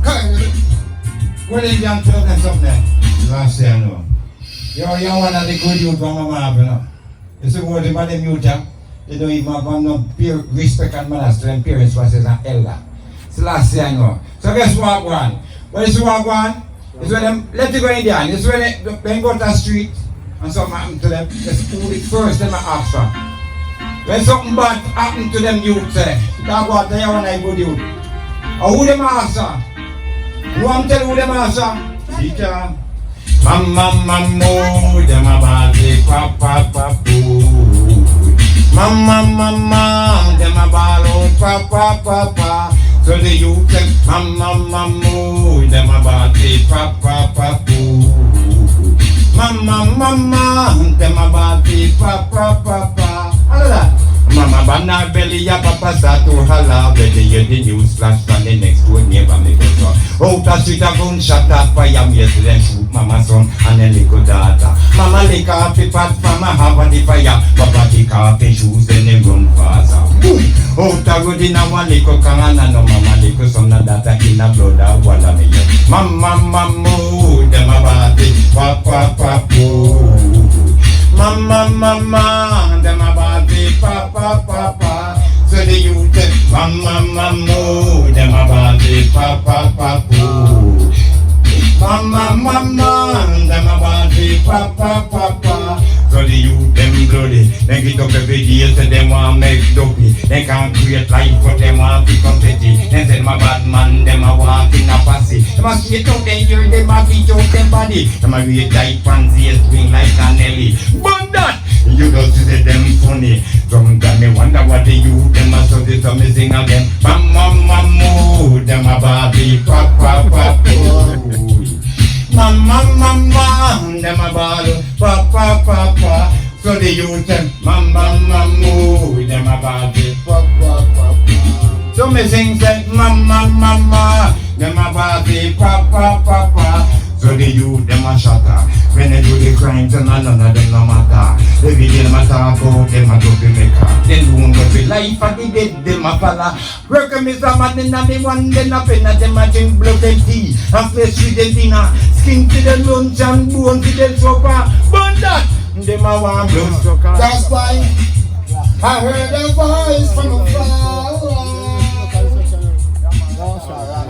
Well, Indian tell them something. Last year, no. You're one of the good youth from Mama have, you know. You see what the man them youth have? They don't even have no respect and manners to them parents versus an elder. It's the last year, no. So guess what, one? What is what, one? It's when them, let it go Indian. It's when they go to the street and something happen to them. Let's pull it first, them ask for. When something bad happen to them youth, say, talk about they are one of good youth. Or who them ask for? You want to tell who them ask for? Teacher. Mama, them about the papa, Mama, them about papa. So the youth them, Mama, them about the papa, Mama, them about the papa. All that. Mama banana belly ya papa start to holla. When they hear the news flash from the next door neighbor make us go. Out the street a gunshot at fire. Yesterday shoot mama son and then little daughter. Mama lick off the pot from a half of the fire. Papa take off the shoes then they run faster. Boom! Out the road in a one little can and no mama little son and daughter in a blood of walla me. Mama, them about it. Papa. Mama, them about the papa. So the youth, mama, them about the papa. Mama, them about the papa. So the youth, them bloody. They get up every day, so them want make dopey. They can't create life, but them want to come petty. They said my bad man, them a walk in a passy. Them a skate out there, them a beat out them body. Them a wear tight fancy, swing like a Nelly. But that, you just see them funny. Sometimes me wonder what the youth, them a so this so me sing again. Mama, them a baby, papa. Mama, them a ball, papa. So the youth them, mama, them a baby, papa. So me sing say, mama, them a baby, papa. So the youth them a shatter. When they do the crimes and none of them no matter. Every day them a talk about them a go be maker. Then do go be life and the dead them a follow. Work me some man in a me one then a pen a them a drink blood and tea. And flesh with them dinner. Skin to the lunch and bone to the supper. But that them a want blood sucker. That's why I heard a voice from afar.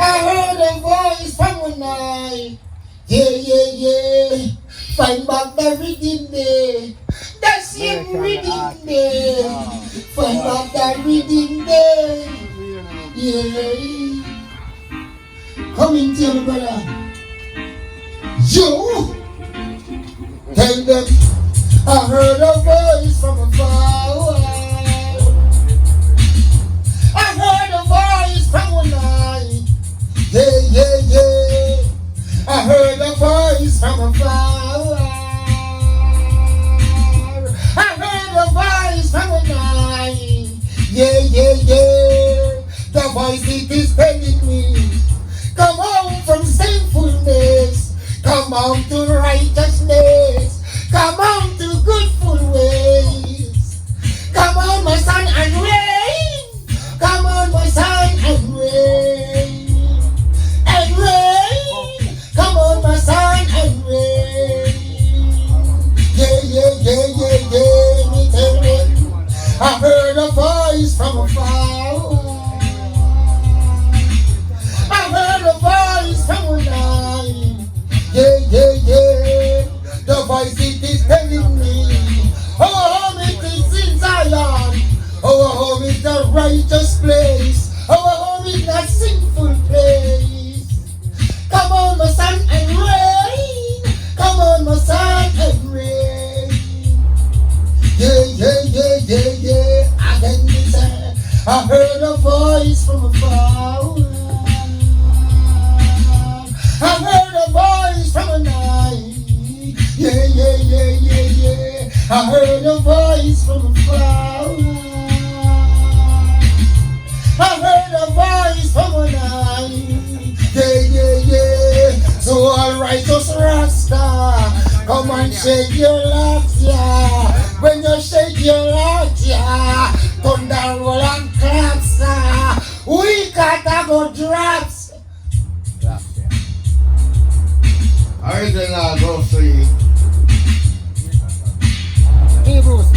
I heard a voice from the night. Yeah. Find back the rhythm there. The same rhythm there. Find back the rhythm there. Yeah. Come in, tell me, brother. You tell them I heard a voice from afar. I heard a voice from the night. Yeah. I heard a voice from afar. I heard a voice from the night. Yeah. The voice it is telling me, come home from sinfulness, come home to righteousness, come home to goodful ways. Come on, my son, and reign. Come on, my son, and reign. Come on, my son, and rain. Yeah, me tell me. I heard a voice from afar. I heard a voice from the night. Yeah. The voice it is telling me, our home it is in Zion. Our home is the righteous place. Our home is not sinful place. Come on, my son, and rain. Come on, my son, and rain. Yeah. Again, listen. I heard a voice from afar. I heard a voice from the night. Yeah. I heard a voice from afar. I heard a voice from the night. Yeah. So all righteous Rasta, come and shake your locks, yeah. When you shake your locks, yeah, thunder roll and claps, we gotta go drops. Original grocery. Hey, Bruce.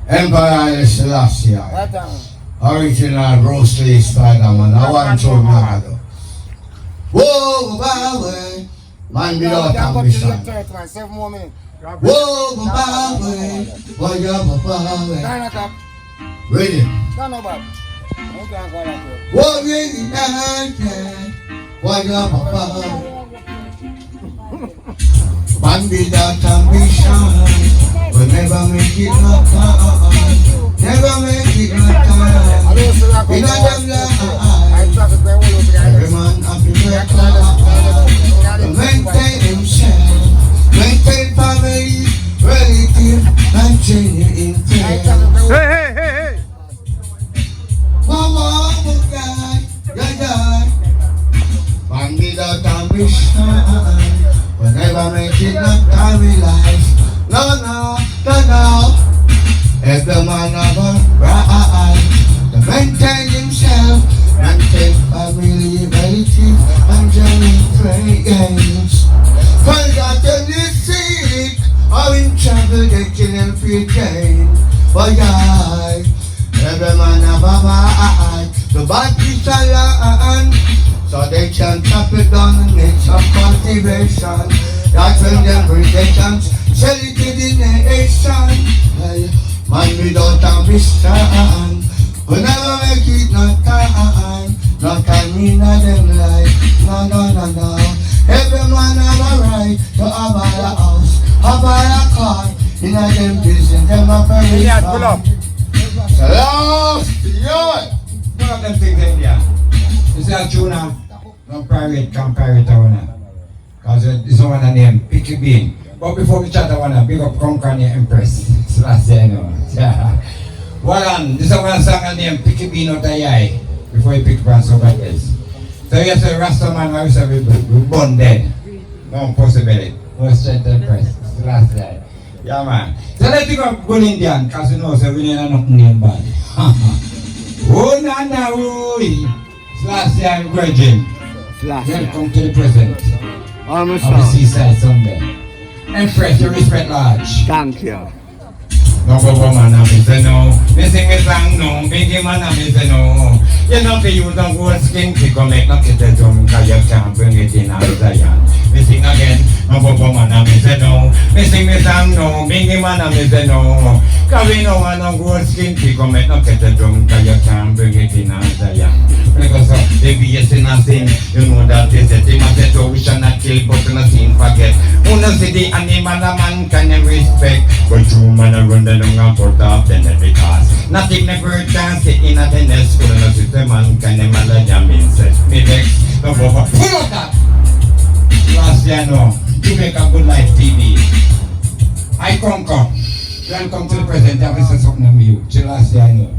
Empire Selassie. Right on. Original grocery Spider-Man. I want to know. Whoa, Bobby. Man without ambition. 7 more minutes. Whoa, Bobby. Why you Bobby? 9 o'clock. Ready? No, no, Bob. You can't go like that. Whoa, ready? Why you Bobby? Man without ambition. Will never make it no time. Never make it no time. In a them life, every man have to work hard to maintain himself, maintain family, relative, and genuine friends. Hey. Mama, guy, man without ambition will never make it no time in life. No. Every man have a right to maintain himself, maintain family, relative, and genuine friends. Cause that in the sick or in trouble, they can feel pain. But yeah, every man have a right to buy peace and land, so they can chop it down and make some cultivation. That's when them bring they can sell it to the nation. Man without ambition will never make it no time. No time in a them life. No. Every man have a right to have a house, have a car. In a them business, them a very Yeah, pull up. Lost, yeah. One of them things in there. You see a tuna, no private, compare it to one. Because this one name, Picky Bean. But before we chat, I want to big up Conquer Empress. It's last day, you know. Well, this one song named Picky Bean out of eye. Before you pick up somebody else. So you say Rasta man, I say we born dead. No possibility. No strength Empress. It's last day. Yeah, man. So let's pick up good Indian, because you know, so we need nothing name bad. Oh, Nana, oh, it's last year, Virgin. Welcome to the present. I'm Of the SEASide Sunday. Empress, you respect large. Thank you. No go man, I say no. Me sing a song no, biggie man, I say no. You know the use of gold skin to come make no get a drum, cause you can't bring it in out of Zion. Me sing again, no go man, I say no. Me sing a song no, biggie man, I say no. Cause we know I no gold skin to come make no get a drum, cause you can't bring it in out of Zion. Because the BS in a sin, you know that they say they must say so we shall not kill, but not sin forget. Who knows the animal a man can respect, but you man a run the long and put off then because nothing never chance in a tennis school no system man can never jam insect. Me vex, no go for pull out that. Last year no, Jamaica Good Life TV. I conquer. Welcome to the present. I will say something to you. Till last year no.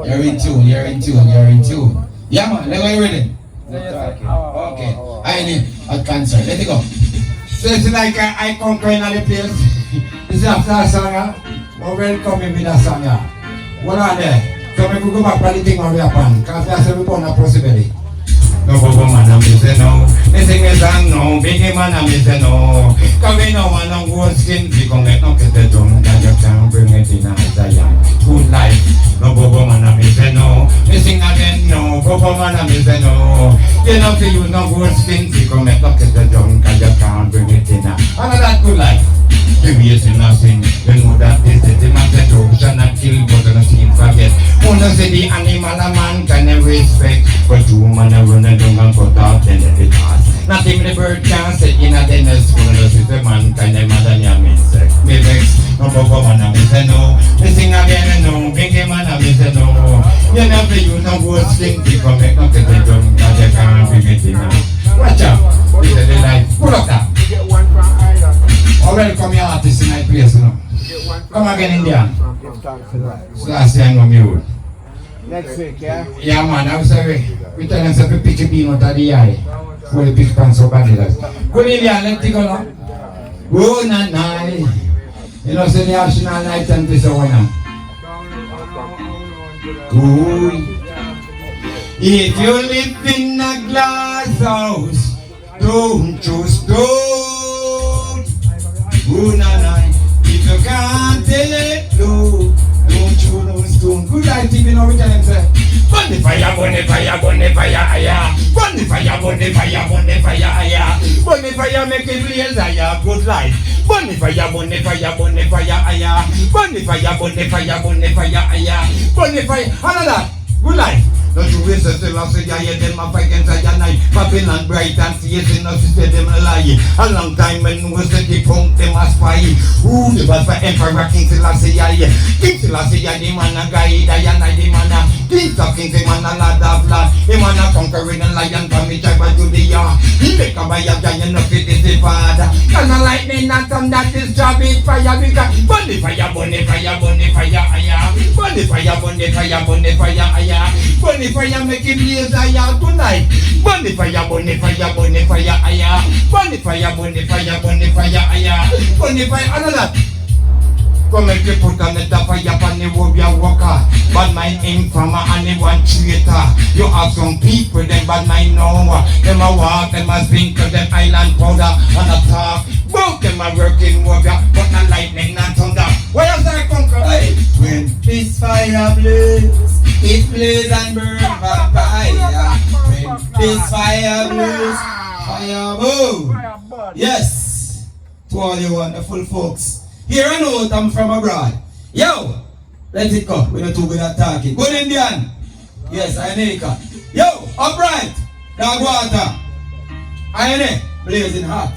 You're in tune. Yeah man, let me ready. Okay. I need a cancer. Let it go. So it's like I conquer in the place. This is after a song. Well, welcome with that song. What are there? So we could go back to the thing on the pan. Because that's a report of possibility. No go man, I say no. Me sing a song no, biggie man, I say no. Cause we know one on gold skin, we come get no get the drum, that you can't bring it in a Zion. Good life, no go man, I say no. Me sing again no, go man, I say no. You know if you use no gold skin, we come get no get the drum, cause you can't bring it in a. Another good life. The ways in a sin, you know that this is the man that you shall not kill, but you not forget. Wanna say the animal a man can respect, but you man a run and down and cut off then let it pass. Nothing the bird can say in a dentist school, no see the man can never than your insect. Me vex, no go man a me say no. Me sing again no, biggie man a me say no. You never use no good sling to come make no get the drum, cause you can't bring it in a. Watch out, this is the life, pull up that. Oh, welcome your artist in my place, you know. Come again, Indian. So last year I know me would. Next week, yeah? Yeah, man, I was sorry. We tell them to pick a bean out of the eye. For the pick pants so badly. Good Indian, let's take a look. Oh, night. You know, say the national night and this one. Good. If you live in a glass house, don't throw stone. Oh, nah. If you can't tell it, no, don't throw no stone. Good life, TV, now we tell them, say, burn the fire, burn the fire, burn the fire, aya. Burn the fire, burn the fire, burn the fire, aya. Burn the fire, make it blaze, aya. Good life. Burn the fire, burn the fire, burn the fire, aya. Burn the fire, burn the fire, burn the fire, aya. Burn the fire, another. Good life. Don't you waste a still of say ya them a fight against a night. Popping and bright and fierce enough to say them a lie. A long time when we say the punk them a spy. Who the best for Emperor King Selassie ya? King Selassie ya the man a guide and I the man a King of Kings the man a lord of lords. The man a conquering a lion from the tribe of Judea. He make a buy a giant of it is the father. Cause a lightning and thunder this job is fire because burn the fire, burn the fire, burn the fire, aya. Burn the fire, burn the fire, burn the fire, aya. Burn the fire, make it blaze, aya, tonight. Burn the fire, burn the fire, burn the fire, aya. Burn the fire, burn the fire, burn the fire, aya. Burn the fire, another. Come make you put on the fire upon the warrior walker. Bad mind informer and the one traitor. You have some people, them bad mind know. Them a walk, them a drink, them island powder and a talk. Both them a working warrior, but not lightning and thunder. Why is that conquer? Hey. When this fire blaze, it blaze and burn by fire. When this fire blaze, fire burn. Yes, to all you wonderful folks. Here I know I'm from abroad. Yo, let it go. We're not too good at talking. Good Indian. Yes, I make it. Yo, upright. Dog water. I blazing hot.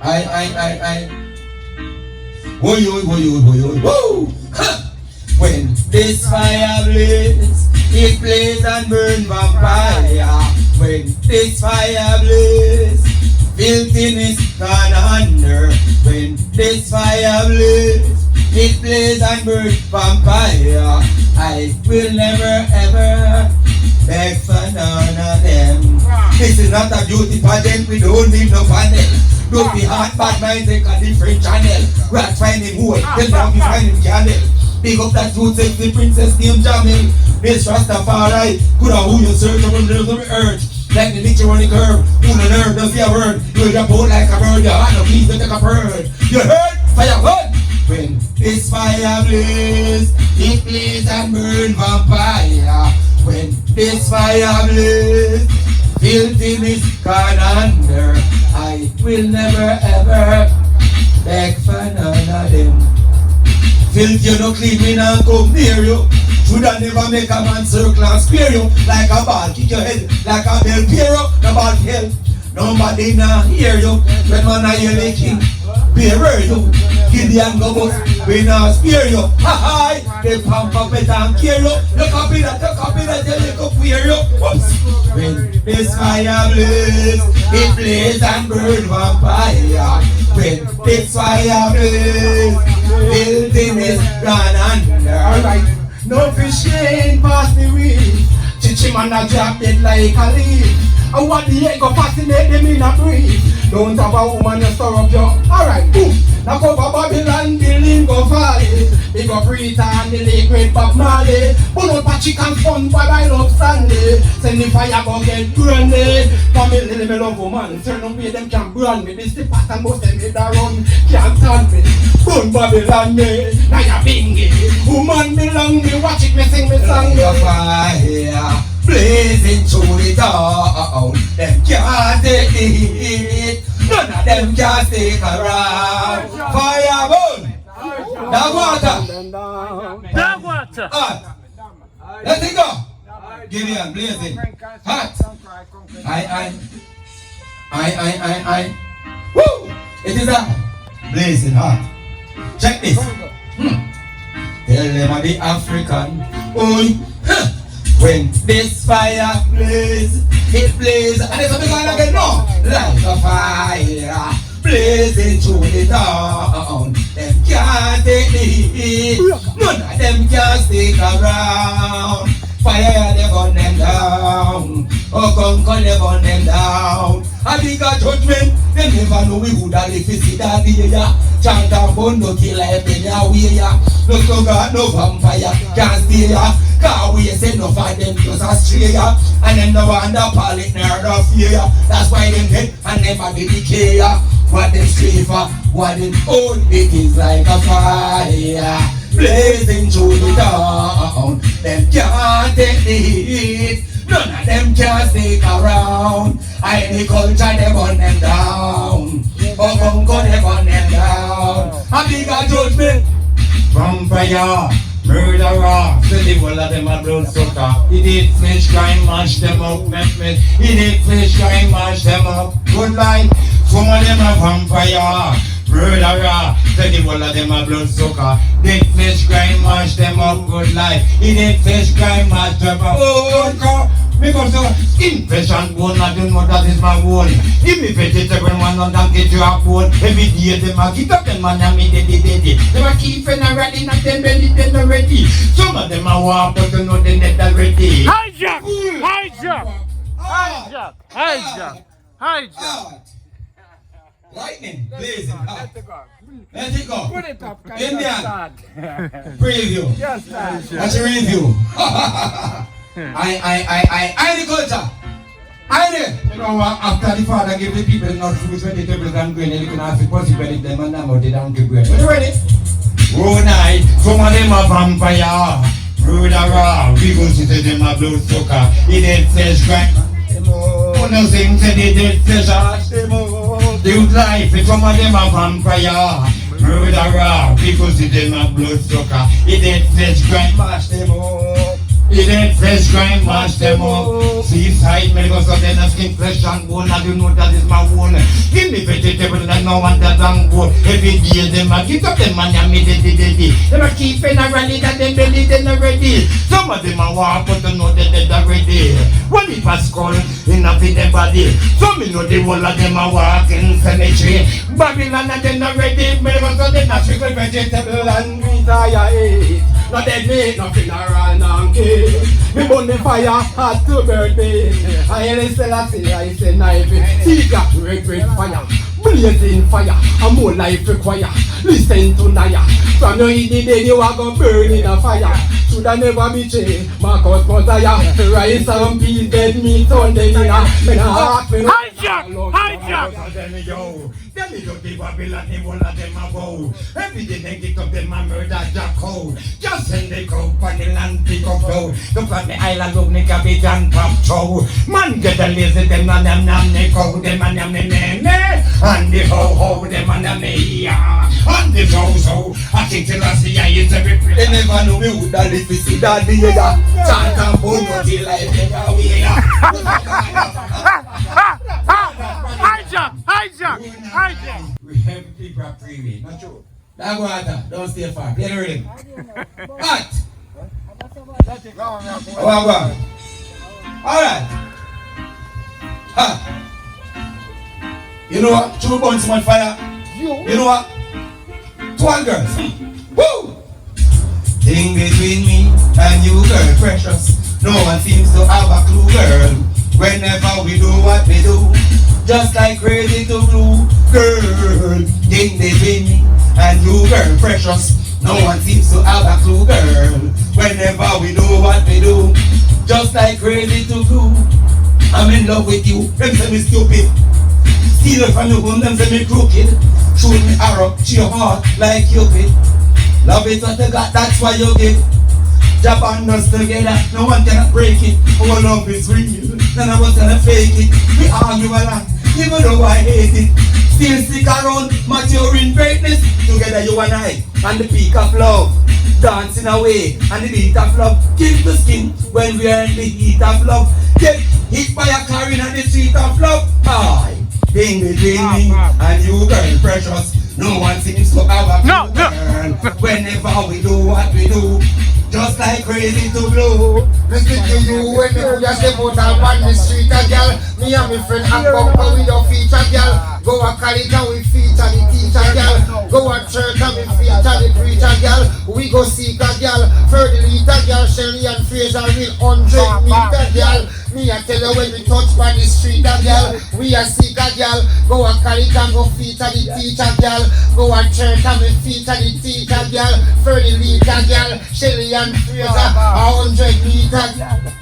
I. Woo! When this fire blaze, it blaze and burn vampire. When this fire blaze, filthiness gone under. When this fire blaze, it blaze and burn vampire. I will never ever beg for none of them. This is not a beauty pageant, we don't need no panel. Don't be hard, bad mind, take a different channel. Rat finding wool, then now be finding candle. Big up that dude, sexy princess named Jamaican. This Rastafari, could have who you search on the earth. Like the nature on the curve, who on earth does see a word. You will boat like a bird, your hand of please to take a bird. You heard? Fire burn! When this fire blaze, it blaze and burn vampire. When this fire blaze, filthiness gone under. I will never ever beg for none of them. Filth you no clean, me not come near you. Should I never make a man circle and spear you. Like a ball, kick your head, like a bell piero. No ball hell, nobody not hear you. When man I hear the king, bearer you. Gideon go bust, we not spear you. Ha ha, they pump up it and care you. You copy that, you look up wear you. Whoops. When this fire blaze, it blaze and burn vampire. When this fire blaze, filthiness gone under. Alright, no fishing past the reef. Chichiman a drop dead like a leaf. And what the egg go fascinate them in a brief. Don't have a woman you stir up your. Alright, boom. Now cover Babylon, building go fall. Big up Rita and the liquid Bob Marley. Pull up a chicken fun by I love Sunday. Send the fire go get brandy. Family me love woman. Certain way them can brand me. This the pattern most them hit a run. Can't stand me. Burn Babylon me. Now ya bingy. Woman belong me. Watch it me sing me song. The fire blazing through the town. Them can't take it. None of them can stick around. Fire burn. Dog water. Dog water. Hot. Let it go. Gideon blazing. Hot. I. Woo! It is a blazing hot. Check this. Tell them the African. Oi. When this fire blaze, it blaze. And there's something going again now. Like a fire blazing through the town. Them can't take the heat. None of them can stick around. Fire, they burn them down. Oh, come, they burn them down. a bigger judgment. They never know we would have if it's that day, yeah. Chant and bun, no kill like in your way, yeah. No slugger, no vampire, can't stay, yeah. Cause we say no for them just a stray, yeah. And them no want the pallet, nor the fear, yeah. That's why them dead and never did decay, yeah. What them stray for, what them own, it is like a fire. Blazing through the town, them can't take the heat. None of them can stick around. Any culture, they burn them down. Oh, Congo, they burn them down. A bigger judgment. Vampire, murderer, so the whole of them a blood sucker. He did flesh, crime, mash them up, He did flesh, crime, mash them up. Good life, some of them a vampire. Murderer, so the whole of them a blood sucker. Dead flesh, crime, mash them up. Good life, he did flesh, crime, mash them up. Oh, God. Because skin, flesh and bone, I don't know that is my own. Give me vegetable man and don't get you a bone. Every day them a get up them man and me daddy. Them a keep and a ready, not them belly dead already. Some of them a walk but you know they dead already. Hijack! Hijack! Hijack! Hijack! Hijack! Lightning, blazing. Let it go. Let it go. Put it up. Indian. Preview. Just start. What's your review? I the culture. I the. You know what? After the father gave the people not fruits, vegetables and grain, you can ask the possibility them and them, but they don't give bread. Are you ready? Oh night, some of them a vampire. Murderer, people say them a blood sucker. He dead flesh grind. Oh no, sing say they dead flesh ash them up. Good life, some of them a vampire. Murderer, people say them a blood sucker. He dead flesh grind, mash them up. He dead flesh grind, mash them up. SEASide, me go so then a skin, flesh and bone. And you know that is my own. Give me vegetable and no one that and go. Every day them a get up them and me daddy. Them a keep in a rally that them belly then already. Some of them a walk but you know they dead already. When it was cold in a fit them body. Some me know the whole of them a walk in cemetery. Babylon and them already. Me go so then a strictly vegetable and retire. Not dead meat, no funeral, no cake. Me burn the fire, hot to birthday. I ain't still a say, I say knife. See that red fire, blazing fire, and more life require. Listen to Naya, from your eat the day you are gonna burn in a fire. Should I never be changed, Marcus Mosiah. Rice and peas, dead meat on the dinner. Me no heart, me no Hijack! Tell me to the Babylon, he won't let them go. Every day they get up them and murder Jack Cole. Just send the coke on the land, pick up road. Look at the island, look, the cabbage and pop chow. Man get the lazy, them and them cow, them and them and the ho, them and them and the so. I think the last year is every place. They never know me would have lived to see that day. Chant and bone, no till I Hijack! We have people are freeway, not true. That water, don't stay far. Play the rhythm. Hot! Alright. You know what? Two buns on fire. You know what? 12 girls. Woo! Thing between me and you, girl, precious. No one seems to have a clue, girl. Whenever we do what we do, just like crazy to blue, girl. Thing between me and you, girl, precious. No one seems to have a clue, girl. Whenever we do what we do, just like crazy to blue. I'm in love with you. Them say me stupid. Steal from the womb, them say me crooked. Shoot me arrow to your heart like Cupid. Love it what you got, that's why you give. Japan us together, no one can break it. Our love is real, none of us gonna fake it. We argue a lot, even though I hate it. Still stick around, maturing greatness. Together you and I, and the peak of love. Dancing away, and the beat of love. Kill the skin, when we are in the heat of love. Get hit by a car in the street of love. Aye, thing between me and you, girl, precious. No one seems to have a clue, girl. Whenever we do what we do, just like crazy to blow. Listen to you when you just step out on the street, a girl. Me and my friend and bumper with your feature, girl. Go a college and we feature the teacher, girl. Go a church and we feature the preacher, girl. We go seek a girl. Fertilita, girl. Shelly and Fraser will 100 meter, girl. Me I tell you when we touch by the street a girl, we a seek a girl. Go a college and go feature the teacher girl. Go a church and we feature the teacher girl. 30 liter girl, Shelly and Fraser, 100 meter girl.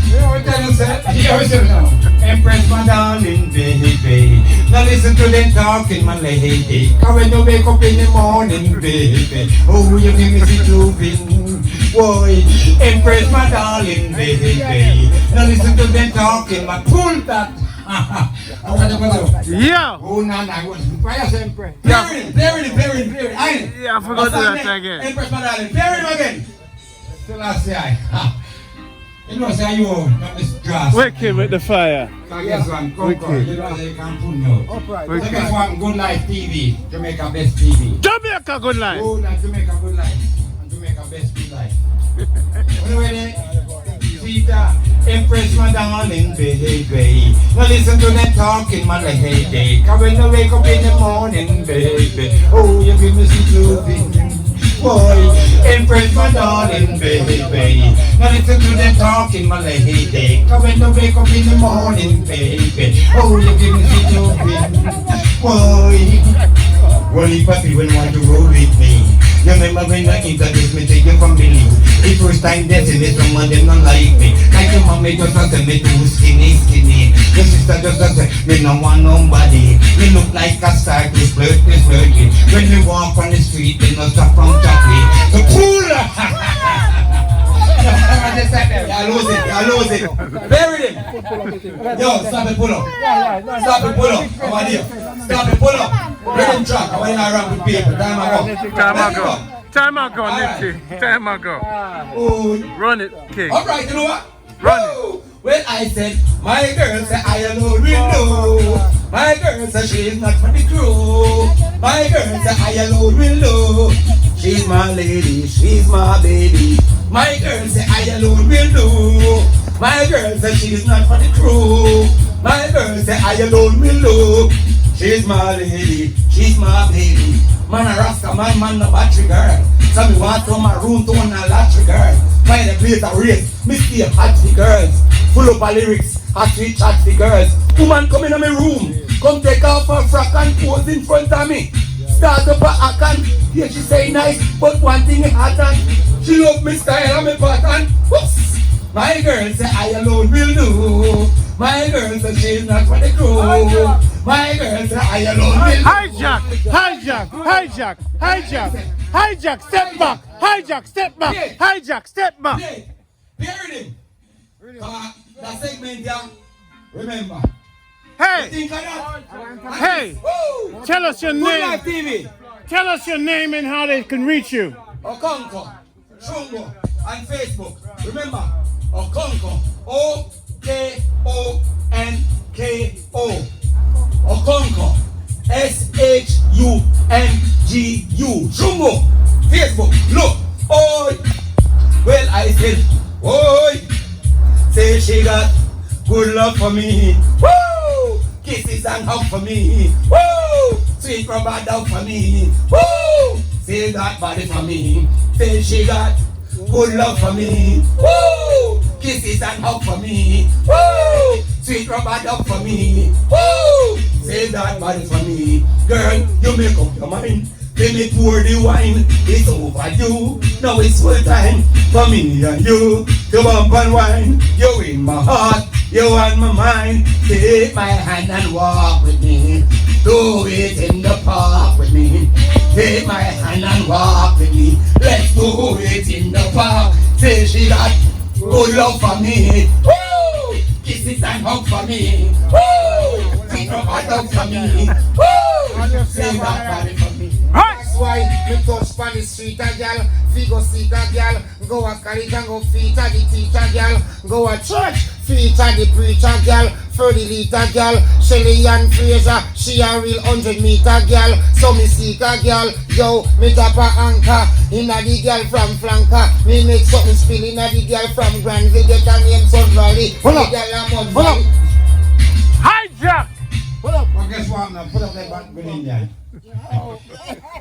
You know what I'm saying? You know what I'm saying? Empress, my darling baby. Now listen to them talking, my lady. Cause when you wake up in the morning, baby, oh, you give me the loving. Boy, Empress, my darling baby. Now listen to them talking, my pull that. Yeah. Oh, no, no. Why you say Empress? Yeah. Play with it. Yeah, I forgot to do that again. Empress, my darling. Play with him again. Still I say, you know, say you not this grass. Wicked with the fire. So guess one, Concord, you know they can put me out. Upright. So guess one, Good Life TV, Jamaica Best TV. Jamaica Good Life. Oh, that's Jamaica Good Life, and Jamaica Best Good Life. Anyway, Peter, Empress, my darling baby. Now listen to them talking, my lady. Cause when you wake up in the morning, baby, oh, you give me some loving. Boy, Empress, my darling baby. Now listen to them talking, my lady. Cause when you wake up in the morning, baby, oh, you give me some loving. Boy, well, if I people want to roll with me, you remember when I introduced me to your family? The first time they see me, some of them don't like me. Like your mommy just say me too skinny. Your sister just say me no want nobody. Me look like a star, this flirty. When we walk on the street, they must stop from chocolate. So cool! I lose it. Bury him. Yo, stop it, pull up. Come on here. Stop it, pull up. Let him track. I want to run with people. Time ago, Nipsey. Time ago. Run it, King. Alright, you know what? Run it. Well, I said, my girl said I alone will know. My girl said she is not for the crew. My girl said I alone will know. She's my lady, she's my baby. My girl said I alone will know. My girl said she is not for the crew. My girl said I alone will know. She's my lady, she's my baby. Man a Rasta man no battery girl. So me want from my room to one a latry girl. Find a place a race, me stay hot for girls. Full up of lyrics, hot sweet chat for girls. Woman come in my room, come take off her frock and pose in front of me. Start up her act and yeah, she say nice, but one thing hot and she love me style and me pattern. Whoops. My girl say I alone will do. My girl say she's not for the crew. My girl say I alone will do. Hijack, step back. Hijack, step back. Hear him. That segment, yeah. Remember. Hey, Think of that. hey, Woo! tell us your Good Life name. TV. Tell us your name and how they can reach you. Okonko, Chungo, and Facebook. Remember, Okonko, O-K-O-N-K-O. Okonko, S-H-U-N-G-U. Chungo, Facebook. Look, oi. Well, I said, oi. Say she got good love for me. Woo! Kisses and hug for me. Woo! Sweet rubber dog for me. Woo! Say that body for me. Say she got good love for me. Woo! Kisses and hug for me. Woo! Sweet rubber dog for me. Woo! Say that body for me. Girl, you make up your mind. Let me pour the wine. It's overdue. Now it's full time for me and you to bump and wine. You in my heart, you on my mind. Take my hand and walk with me. Do it in the park with me. Take my hand and walk with me. Let's do it in the park. Say she got good love for me. Woo! Kisses and hug for me. Woo! Take a hug for me. Woo! Say that body for me. That's why me touch on the street a gal, figure seek a gal, go a college and go feature the teacher gal, go a church, feature the preacher gal, 30 liter gal, Shelly and Fraser, she a real 100 meter gal, so me seek a gal, yo, me tap a anchor, inna the gal from flanker, me make something spill inna the gal from Granville, get a name Sun Valley, the gal a Mud Valley. Hijack. Hold up. guess what? Now put up that back with Indian.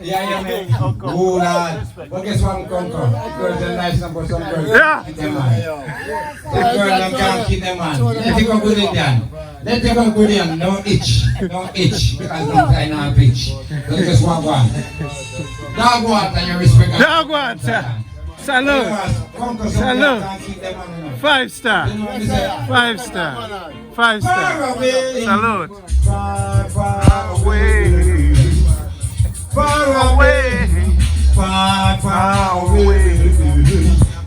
Yeah, man. Oh, lad. But guess what? I'm conquer. Girls are nice number some girls. Yeah. Keep them on. The girls can't keep them on. Let it go good Indian. Let it go good Indian. No itch. No itch. Because no guy not itch. But guess what? Dog water and you respect. Dog water. Salute. Salute. 5 star. 5 star. 5 star. Salute. Far away. Far away. Far away.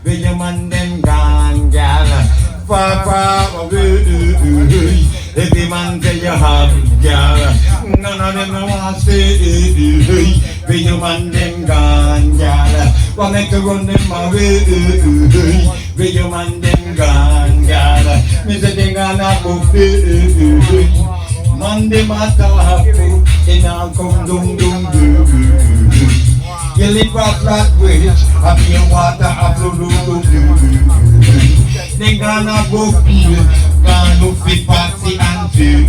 Where your man them gone, gal. Far away. Every man say you have, gal. None of them no want to stay. Where your man them gone, gal. What make you run them away? Where your man them gone, gal. Me say they gonna buffet. Man them a talk, and I'll come doom doom doom. You live a flat bridge, a pure water, a flow. They gonna buffet, gonna fit party and food.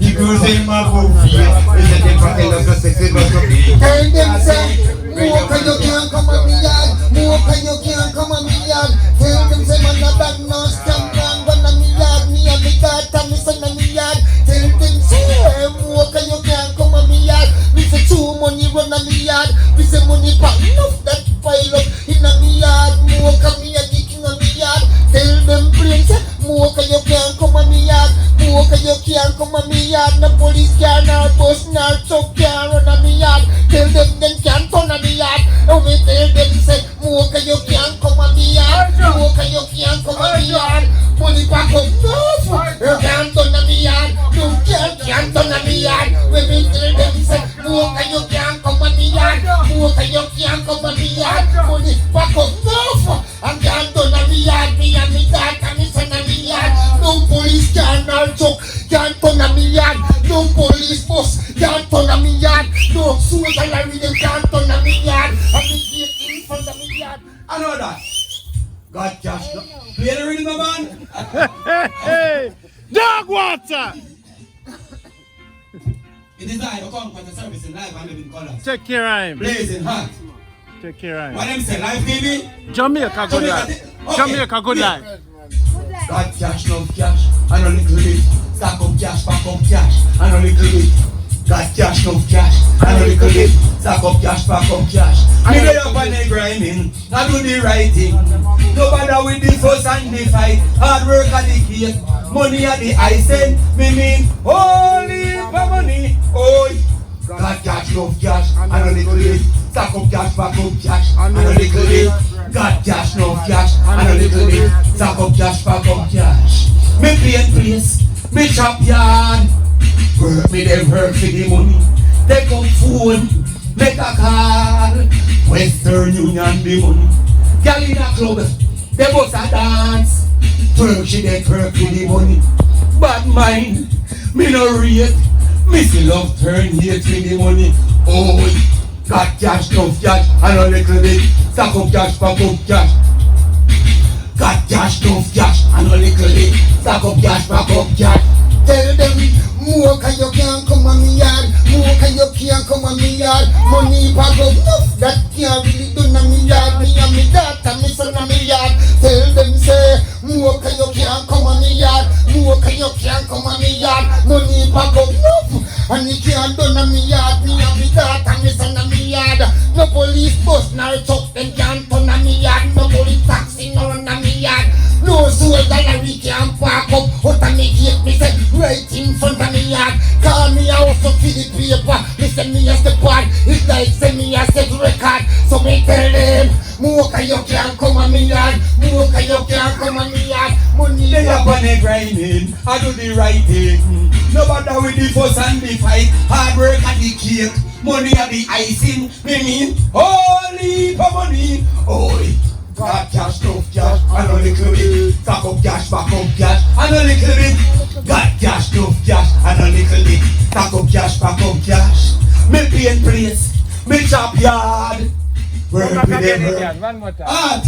The girls in my buffet, they say they party lots of sexy, lots of big. Tell them say, more can you can't come on me yard. More can you can't come on me yard. Tell them say man a bad no scam man. Run on me yard, me and me daughter, me son on me yard. Tell them say, more can you can't come on me yard. Me say too money run on me yard. Me say money back enough that pile up in a me yard. More can me a king on me yard. Tell them plain say, more can you can't come on me yard. More can you can't come on me yard. No police car, no bus, no truck car run on me yard. Tell them can't turn on me yard. Oh me tell them say, more can you can't come on me yard. More can you can't come on me yard. Money back up, no, you can't turn on me yard. You can't turn on me yard. When me tell them say, more can you can't come on me yard. More can you can't come on me yard. Money back up, no, and can't turn on me yard. Me and me daughter, me son on me yard. No police car, no truck can't turn on me yard. No police bus can't turn on me yard. No soldier like them can't turn on me yard. And me gate in front of me yard. I know that. God cash. Play the rhythm, man. Hey, dog water. It is I who come for the service in life and live in colors. Take care of him. Blazing hot. Take care of What him. them say, life TV? Jamaica Good Life. Okay. Jamaica Good Life. God cash, no cash, and a little bit. Stack up cash, back up cash, and a little bit. God cash, no cash, and a little bit. Stack up cash, back up cash. Me lay up on the grinding, I do the right thing. No bother with the fuss and the fight. Hard work at the cake, money at the icing. Me mean, holy for money, oi. God cash, no cash, and a little bit. Stack up cash, back up cash, and a little bit. God cash, no cash, and a little bit. Stack up cash, back up cash. Me paint place, me chop yard. Work me them work for the money. Take up phone, make a call. Western Union the money. Girl in a club, they bust a dance. Twerk she they twerk for the money. Bad mind, me no rate. Me still love turn hate for the money. Oh, got cash, no cash, and a little bit. Stack up cash, back up cash. Got cash, no cash, and a little bit. Stack up cash, back up cash. Tell them, more can you can't come on me yard. More can you can't come on me yard. Money bag up enough that can't really do on me yard. Me and me daughter, me son on me yard. Tell them say, more can you can't come on me yard. More can you can't come on me yard. Money bag up enough and you can't do on me yard. Me and me daughter, me son on me yard. No police bus, no truck, them can't turn on me yard. No police taxi, no run on me yard. No soldier that we can't park up. Out of me gate, me say, right in front of me yard. Call me out for the paper. Me say me as the part. It's like say me as the record. So me tell them, more can you can't come on me yard. More can you can't come on me yard. Money They up on the grinding, I do the right thing. No bother with the fuss and the fight. Hard work at the cake, money at the icing. Me mean, holy for money. Oi. Got cash, no cash, and a little bit. Stack up cash, back up cash, and a little bit. Got cash, no cash, and a little bit. Stack up cash, back up cash. Me paint place, me chop yard. Work with them, work. One more time. Art.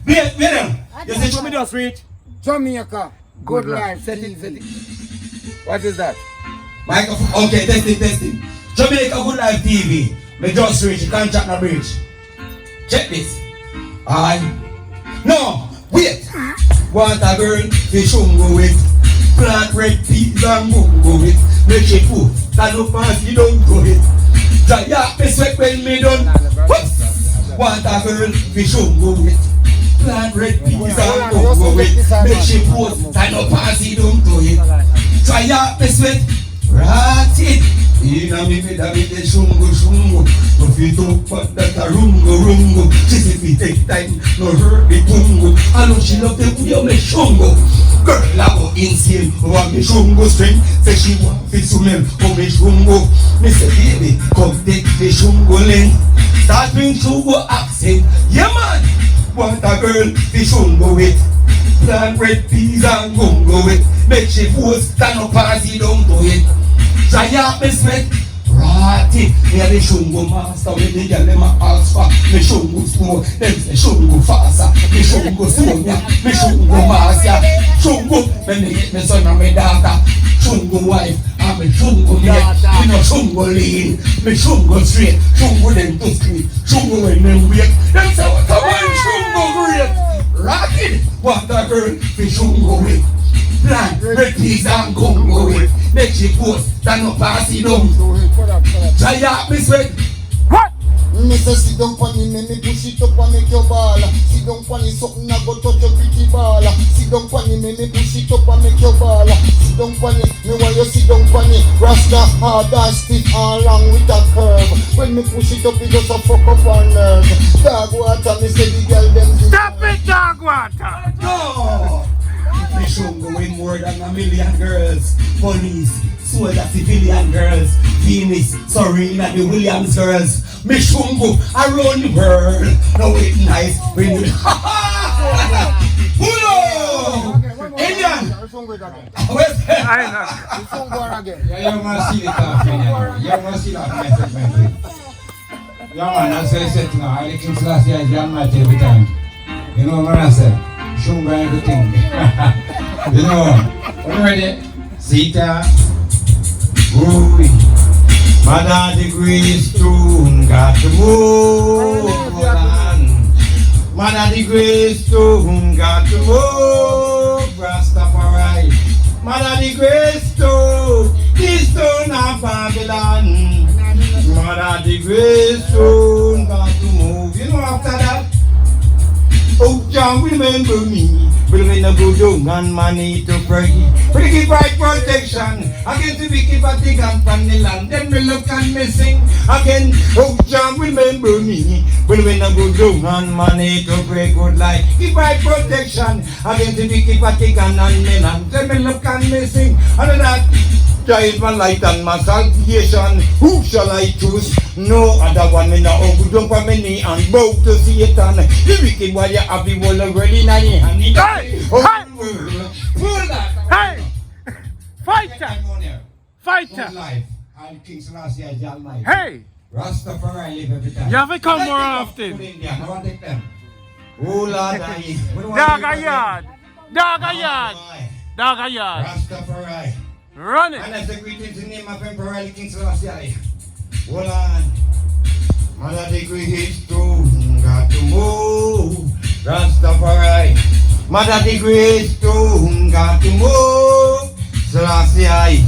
Wait them. You see, Show me the street. Jamaica. Good life. Set it, set it. What is that? Microphone. Okay, testing. Jamaica Good Life TV. Me just reach contract na bridge. Check this. Aye. No, wait. Want a girl, fish go with. Plant red peas and go with. Make she food. Stand up and you don't go with. Dry up me sweat when me done. Want a girl, fish go with. Plant red peas and go with. Make she food. Stand up and you don't go with. Dry up me sweat. Rat it. Ina mi me da mi de shungo. No fit up but that a rungo. She say me take time, no hurt the pungo. I know she love the way you make shungo. Girl I go insane, want me shungo strength. Say she want fi swim, oh me shungo. Me say baby, come take the shungo length. Start bring shungo accent. Yeah man, want a girl fi shungo with. Plant red peas and gungo with. Make she pose, stand up and sit down to it. Dry up me sweat, ratty. Me a the shungo master with the girl them a ask for. Me shungo slow, them say shungo faster. Me shungo sonia, me shungo master. Shungo, when me get me son and me daughter. Shungo wife, and me shungo mate. Me no shungo lean, me shungo straight. Shungo them to street, shungo when them wake. Them say what a man shungo great. Ratty, what a girl, me shungo with. Plant, red peas and gungo with. Make she post, stand up and sit down. Dry up me sweat. What? Me say sit down pon me push it up and make your ball. Sit down pon something I go touch your pretty ball. Sit down pon me push it up and make your ball. Sit down pon me while you sit down pon Rasta hard and stiff and long with a curve. When me push it up it just a fuck up on nerve. Dog water me say the girl them. Stop it, dog water! No! Me shungo with more than a million girls. Police, soldier, civilian girls. Venus, Serena, the Williams girls. Me shungo around the world. Now it's nice when you Hello! Indian! Where's that? I know. Yeah, you must see the top, man. You must see that method, man. Yeah, man, that's what I said now. I think last year, Jama every time. You know what I said? Shunga everything. You know, are you ready? Sita, Uri, Mother the Grace Stone got to move on. Mother the Grace Stone got to move. Rastafari. Mother the Grace Stone, this stone of Babylon. Mother the Grace Stone got to move. You know after that? Oh, John, remember me. But when I go down on money to pray, we give right protection against the wicked Vatican from the land. Then we look and me sing again. Oh, John, remember me. But when I go down on money to pray, good life, give right protection against the wicked Vatican and the land. Then we look and me sing. And that guide my light and my salvation. Who shall I choose? No other one. Me now go down for me knee and bow to Satan. The wicked while you have the wall already in your hand. Hey! Hey! Fighter! Fighter! Life and Kingston last year, Jama. Hey! Rastafari live every time. You have to come more often. I want to take them. Oh, Lord, Dog a yard! Dog a yard! Dog a yard! Rastafari. Run it! And as the greetings in the name of Emperor King Selassie. Hold on. Mother the great stone got to move. Rastafari. Mother the great stone got to move. Selassie.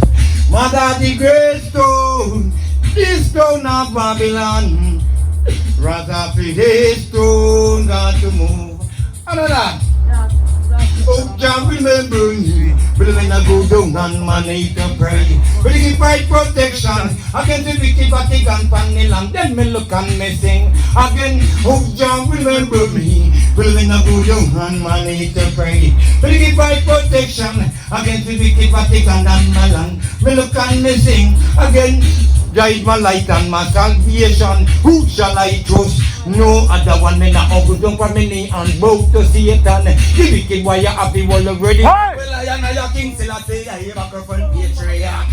Mother the great stone, this stone of Babylon. Rastafari the stone got to move. Another. Oh, John, remember me. But when I go down on my knees to pray, but he give right protection against the wicked Vatican from the land. Then me look and me sing again. Oh, John, remember me. But when I go down on my knees to pray, but he give right protection against the wicked Vatican and my land. Me look and me sing again. Guide my light and my salvation. Who shall I trust? No other one. Me not go down for me knee and bow to Satan. The wicked why you happy well already. Well, I am a King Selassie. I have a girlfriend patriarch.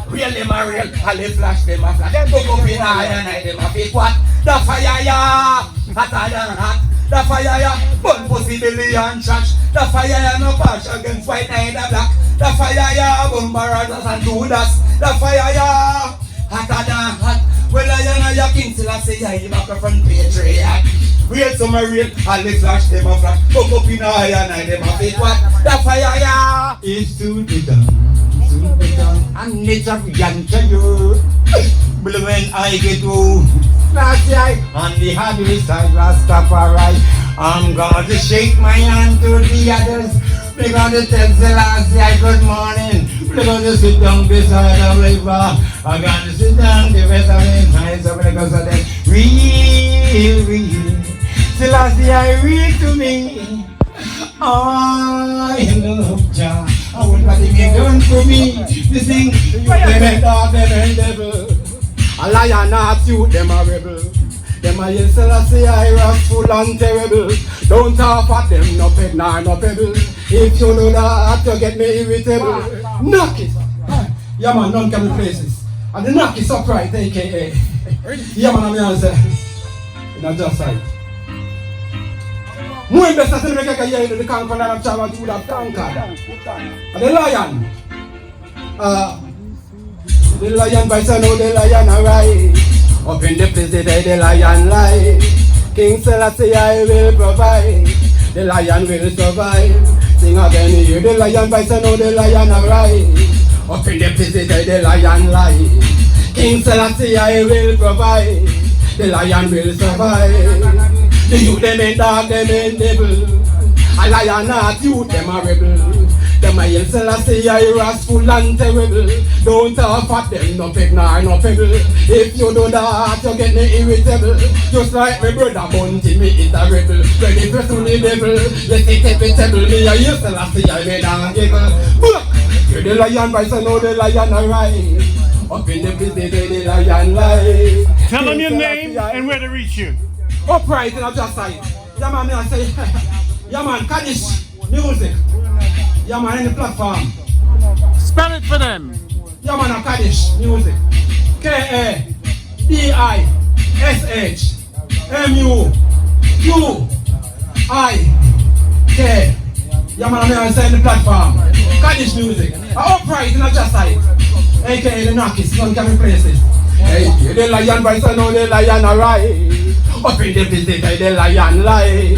Real them a real. All they flash them a flash. Them go up in high and I them a fit what? The fire ya. Hotter than hot. The fire ya burn pussy belly and trash. The fire ya no pass against white neither black. The fire ya burn baradas and Judas. The fire ya hotter than hot. Well I know your king till I say I back from patriot. Real summer real, all the flash them a flash. Fuck up in a high and I them a fit what. The fire ya is to be done. And it's a young to you. But when I get home, last night on the hardest side, Rastafari, I'm gonna shake my hand to the others. We're gonna tell the last night good morning. We're gonna sit down beside the river. I'm gonna sit down the rest of the night. So we're gonna say real. Till last night real to me. I love Jah. I would what he done for me. This thing, them and dog, them and devil. A lion not you, them a rebel. Them a yes, I say I wrathful and terrible. Don't talk at them, no peg, nah, no pebble. If you know that, you get me irritable. Knock it. Yeah man, none can replace this. And the knock is upright, aka. Yeah man, I'm here and say, not just side. Muy best to make a year in the conquer and I'm trying to have conquered. And the lion by son, oh the lion arise. Up in the place the lion lie. King Selassie I will provide. The lion will survive. Sing again, hear the lion by son, oh the lion arise. Up in the place the lion lie. King Selassie I will provide. The lion will survive. The youth them ain't dog, them ain't devil. A lion not you, them a rebel. Them a yell Selassie, I wrathful and terrible. Don't talk at them, no peg nor no pebble. If you do that, you get me irritable. Just like my brother Bunty, me is a rebel. Ready to the devil, let it table. Me a yell Selassie, I made a giggle. You're the lion, by so know the lion arise. Up in the busy day, the lion lie. Tell them your name and where to reach you. Upright and I just say, yeah man, I say, yeah man, Kaddish music. Yeah man, any platform. Spell it for them. Yeah man, Kaddish music. K-A-D-I-S-H-M-U-U-I-K. Yeah man, I say any platform. Kaddish music. Upright and I just say, aka the Knockers, none can replace it. Hey, the lion by son, oh the lion arise. Up in the visit, the lion lie.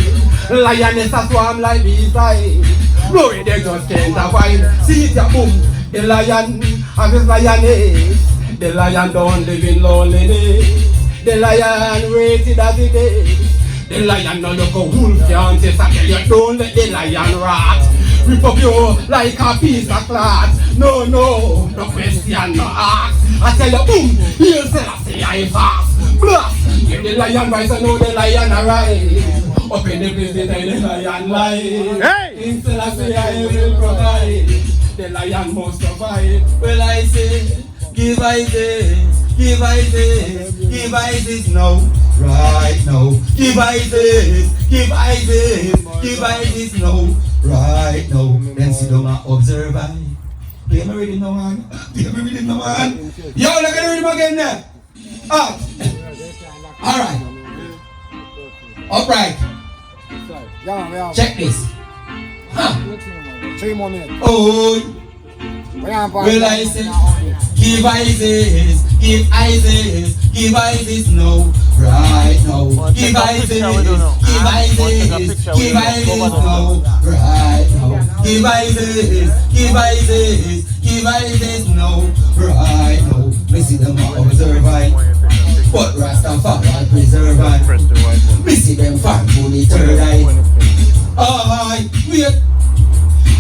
Lion is a swarm like SEASide. Glory, they just can't avoid. See it, ya boom. The lion and his lioness. The lion don't live in loneliness. The lion rated as it is. The lion no look a wolf, can't say, I tell you, don't let the lion rot. Rip up you like a piece of cloth. No, no question, no ask. I tell you, boom, he'll say, I say, I fast. Blast, give the lion voice, I know the lion arise. Up in the place, the lion lie. Hey! Instead I say, I will provide. The lion must survive. Well, I say, give Isis, give Isis, give Isis now. Right now. Give Isis, give Isis, give Isis now. Right now. Then sit down and observe I. Play me rhythm now, man. Play me rhythm now, man. Yo, look at the rhythm again there. Up. Alright. Upright. Check this. Huh. 3 more minutes. Oh. Well, I say, give Isis, give Isis, give Isis now. Right now. Give Isis, give Isis, give Isis now. Right now. Give Isis, give Isis, give Isis now. Right now. Me see them observe I. But Rastafari preserve I. Me see them farm for the third eye. Oh, wait.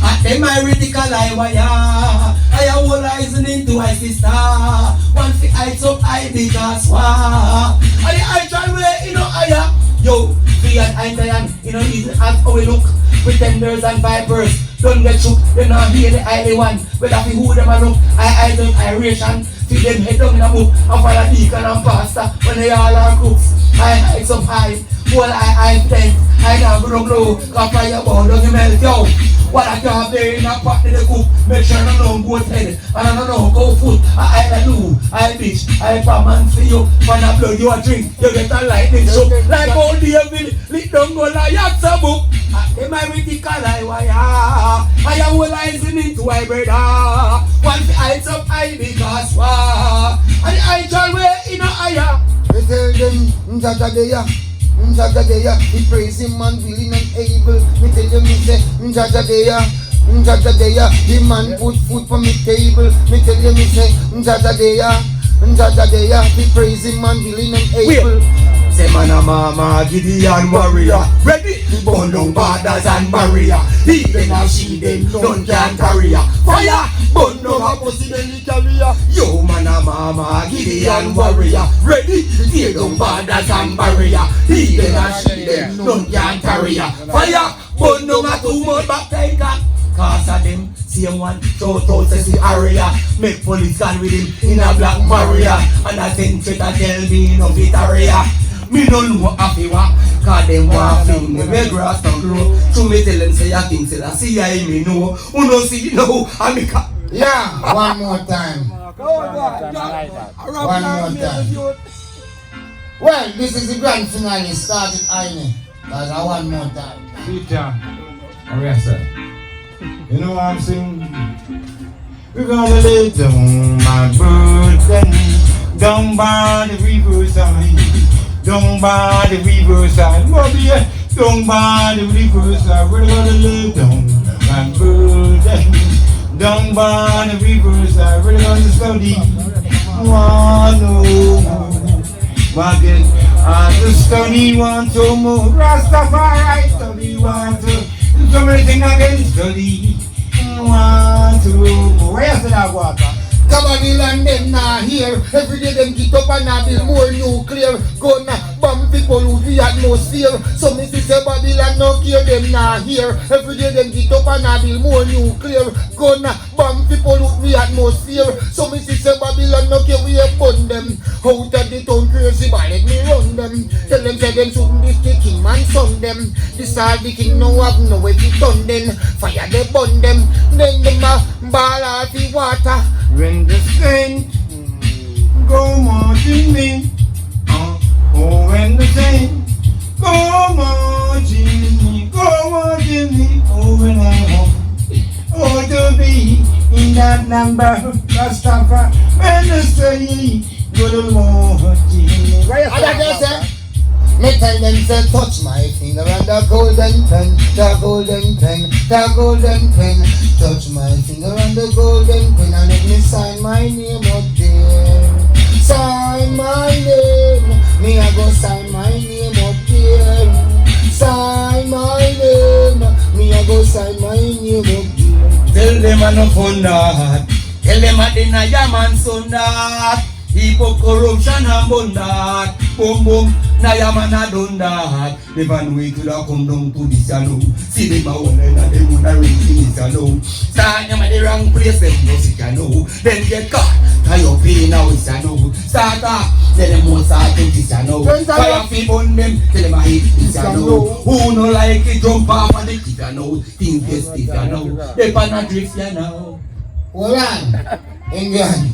At them I radical I wire. I have all eyes into my sister. One fi heights up I big as war. And the eye try way you know higher. Yo, free and iron, you know easy as how we look. Pretenders and vipers, don't get shook. They not hear the eye they want. Whether fi who them a look, I them iration. Feed them head down in a book. And follow deacon and pastor when they all are crooks. I heights up high, whole I tent. I can't grow glow, cause fire burn down you melt yo. What I can't bear in a pot in the cook. Make sure I don't go head. And I don't know go foot. I do, I bitch, I pam and see you. When I blow you a drink, you get a lightning shock. Like old David, lick don't go like a book. Them I with the color wire. I am all eyes in it to my brother. Once the eyes up high because war. And the eyes all way in a higher. We tell them, Jajadeya, Jajadeya, we praise him and willing and able. We tell them, we say, Jajadeya, Jajadeya, the man put food for me table. We tell them, we say, Jajadeya, Jajadeya, we praise him and willing and able. Say man a mama, Gideon warrior. Ready? Burn down borders and barrier. Even as she them none can carry her. Fire! Burn down a pussy belly carrier. Yo man a mama, Gideon warrior. Ready? Tear down borders and barrier. Even as she them none can carry her. Fire! Burn down a two-month back taker. Cause of them, same one, shout out says the area. Make police stand with him in a black barrier. And I think to tell me no fit area. Me don't know how to walk, cause them want to me make grass and grow. So me tell them say I think say I see I me know. Who don't see no, I make a... Yeah, one more time. One more time. Well, this is the grand finale. Started Aine. That's a one more time. Peter, alright sir. You know what I'm saying? We're gonna lay down my burden down by the riverside. Down by the riverside, Mobay, down by the riverside, we're gonna lay down my burden. Down by the riverside, we're gonna study. One more, Margaret, I study one to more. Rastafari, study one to. So many things I can study. One to more. Where's that water? Babylon them nah here. Every day them get up and a build more nuclear. Gonna bomb people who the atmosphere. So me say Babylon no care them nah here. Every day them get up and a build more nuclear. Gonna bomb people who the atmosphere. So me say Babylon no care we upon them. Out of the town crazy but let me run them. Tell them say them shouldn't be the king man son them. This all the king no have no way to turn them. Fire they burn them. Then them a ball out the water. When the saint go marching in, oh when the saint go marching in, oh when I hope, oh to be in that number, Rastafari, when the saint go marching in. Me tell them say touch my finger and the golden pen, the golden pen, the golden pen. Touch my finger and the golden pen and let me sign my name up there. Sign my name, me I go sign my name up there. Sign my name, me I go sign my name up there. Tell them I no fun that. Tell them I deny a man son that. Heap of corruption and bun that. Boom boom, now your man a done that. Never know it could have come down to this you know. See them a one and them wanna ring this you know. Start them at the wrong place, them no sick you know. Then get caught, tie your pay now it's you know. Start off, tell them more start to this you know. Fire fi burn them, tell them I hate this you know. Who no like it, jump off on the cliff you know. Things get stiff you know. They pan a drift you know. Hold on. Indian,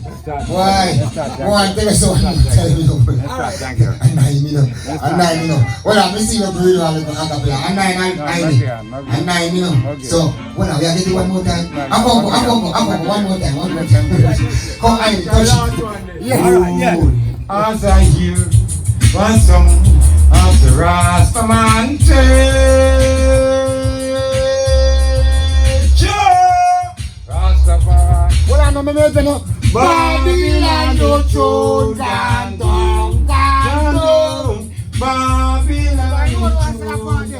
why? One, tell us one. Tell me no. And nine, you know. Well, I'm seeing a breed all the acapella. And nine, you know. So, well, we are getting one more time. I'm going one more time. Come on, touch it. Yeah. As I hear one song of the Rastaman Rastafari. Well, I'm a man. Babylon, no throne, down, Babylon, no throne,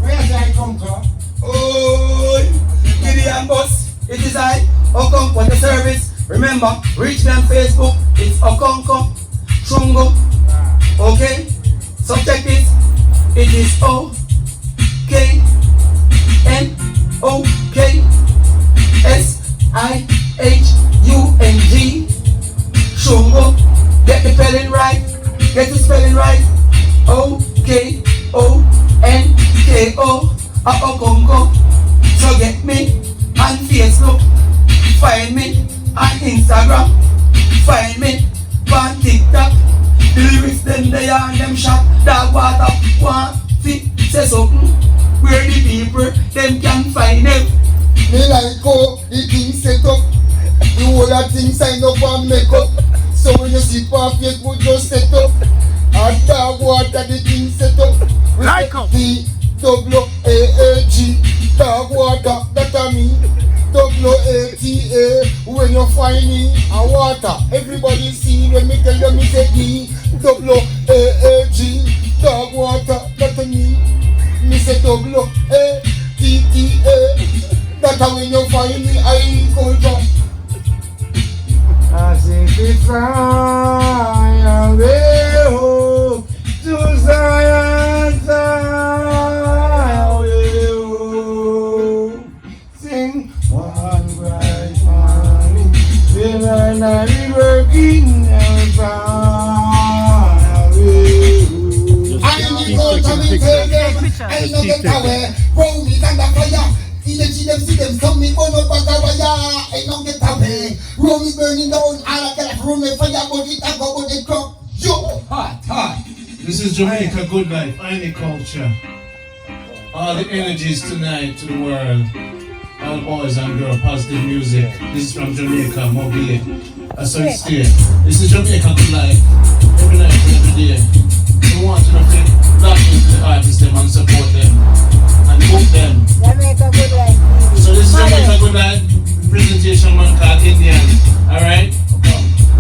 where's I come from? Oh, Gideon boss, it is I, Okon for the service. Remember, reach me on Facebook, it's Okonko, Chungo, okay? So check this, it is O-K-N-O-K-S-I-H-U-N-G, Chungo, get the spelling right, O-K-O-N-K-O, Okonko. So get me on Facebook, find me on Instagram, find me on TikTok. The lyrics them they are them shot, dog water, one. say something where the people them can find them. Me like how the thing set up. The whole of things sign up and make up. So when you see on Facebook just set up. And dog water the thing set up. Like up. D-W-A-A-G. Dog water, that a me. W-A-T-A. When you find me a water, everybody see when me tell them me say D-W-A-A-G. Dog water, that a me. Me say W-A-T-T-A. That a when you find me I culture. As if we fly away home to Zion, fly away home. Sing one bright morning, till I be working and fly away home. I need to go to me tell them I know get away. Roll me down the fire. See them, some me burn up back a wire. I don't get away. Room is burning down, all I get room is fire, but it I go but it crop. Yo! Hot. This is Jamaica Good Life, any culture. All the energies tonight to the world. All boys and girls, positive music. This is from Jamaica, Mobay. That's how it's here. This is Jamaica Good Life. Every night and every day. We want to lock into the artists them and support them. And book them. Jamaica Good Life. So this is Jamaica Good Life. Presentation man called Indian. Alright?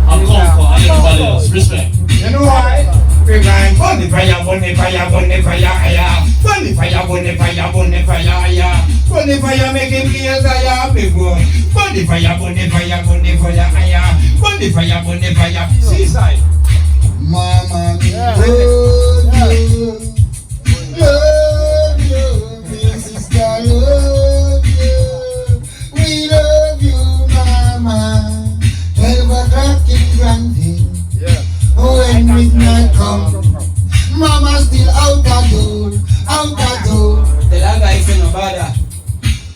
I'm Conco and everybody else. Respect. You know why? We're going bunny fire, bunny fire, bunny fire, aya. Bunny fire, bunny fire, bunny fire, aya. Bunny fire making gears, aya, big boy. Bunny fire, bunny fire, bunny fire, aya. Bunny fire, bunny fire. Seaside. Mama, love you, big sister, love you. We love you, Mama. 12 o'clock in Granville. When midnight come, Mama still out the door. Tell a guy say no bother.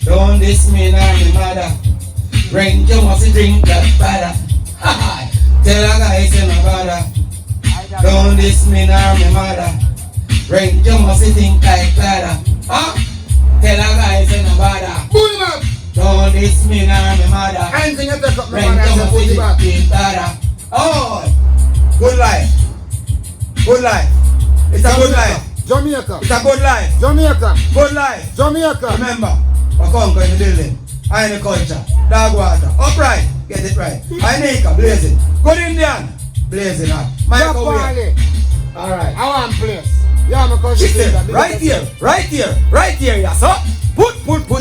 Don't diss me nor me mother. Drink you must drink that bother. Tell a guy say no bother. Don't diss me nor me mother. Drink you must think like bother. Tell a guy say no bother. Pull up. Don't diss me nor me mother. Anything you take up, Drink you must think bother. Oh, good life. Good life. It's a good life. Jamaica. It's a good life. Jamaica. Good life. Jamaica. Remember, Wakonko in the building. I in the culture. Dog water. Upright. Get it right. I Nika. Blazing. Good Indian. Blazing hot. Microwave. Alright. I want place. Yeah, my cousin. She said, right here. Yeah, so put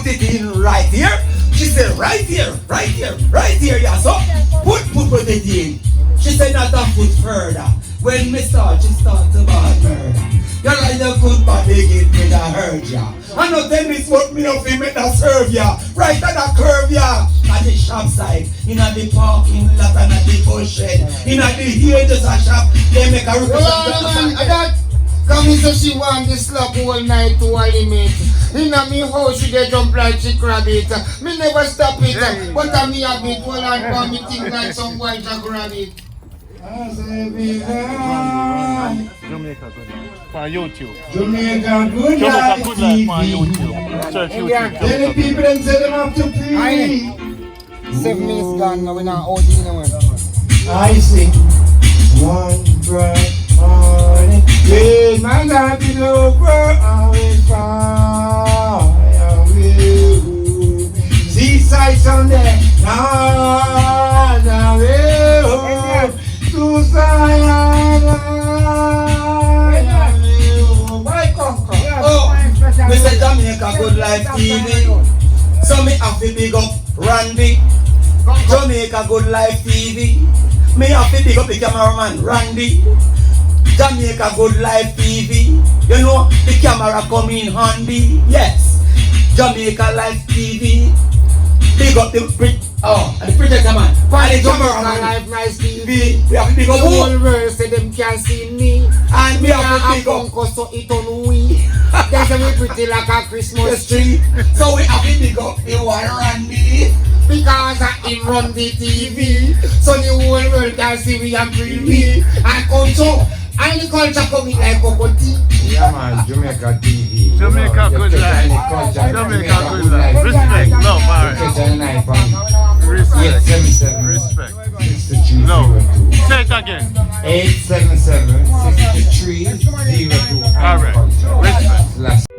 it in right here. She said, right here. Yeah, so put it in. She said, not a foot further. When me start, she start to bad murder. You like the good body give me the hurt ya. I know tell me what me no feel me that serve ya. Right at the curve ya. At the shop side, in the parking lot and at the bullshit. In the here just a shop, they make a That come in so she want this slap all night to a limit. In a me house she get jump like she grab it. Me never stop it. But I me a bit well and for me think like some boy to grab it. Jamaica Good Life. For YouTube. Jamaica Good Jamaica Life Good Life for TV. YouTube. Search YouTube. Tell the people them say them have to pee. 7 minutes gone now, we not OD anymore. I see one bright morning. With my life is over, I will fly away. Seaside Sunday, not away home. To Zion, why Conco? Oh, Mr. Jamaica Good Life TV. So me have to big up Randy. Jamaica Good Life TV. Me have to big up the cameraman Randy. Jamaica Good Life TV. You know the camera come in handy. Yes. Jamaica Life TV. Big up the and the projector man. And the cameraman Life Nice TV. We have to big up The whole world say them can't see me. and we have to big up Conco so it on we. They say me pretty like a the Christmas street. tree. So we have to big up the one Randy. Because I him run the TV. So the whole world can see we and free we. And Conco And the culture coming like cocoa. Yeah, man, Jamaica TV. Jamaica Good Life. Jamaica Good Life. Respect, love, alright. Respect. 877 Respect. 6302. No. Say it again. 877 6302. Alright. Respect. Last.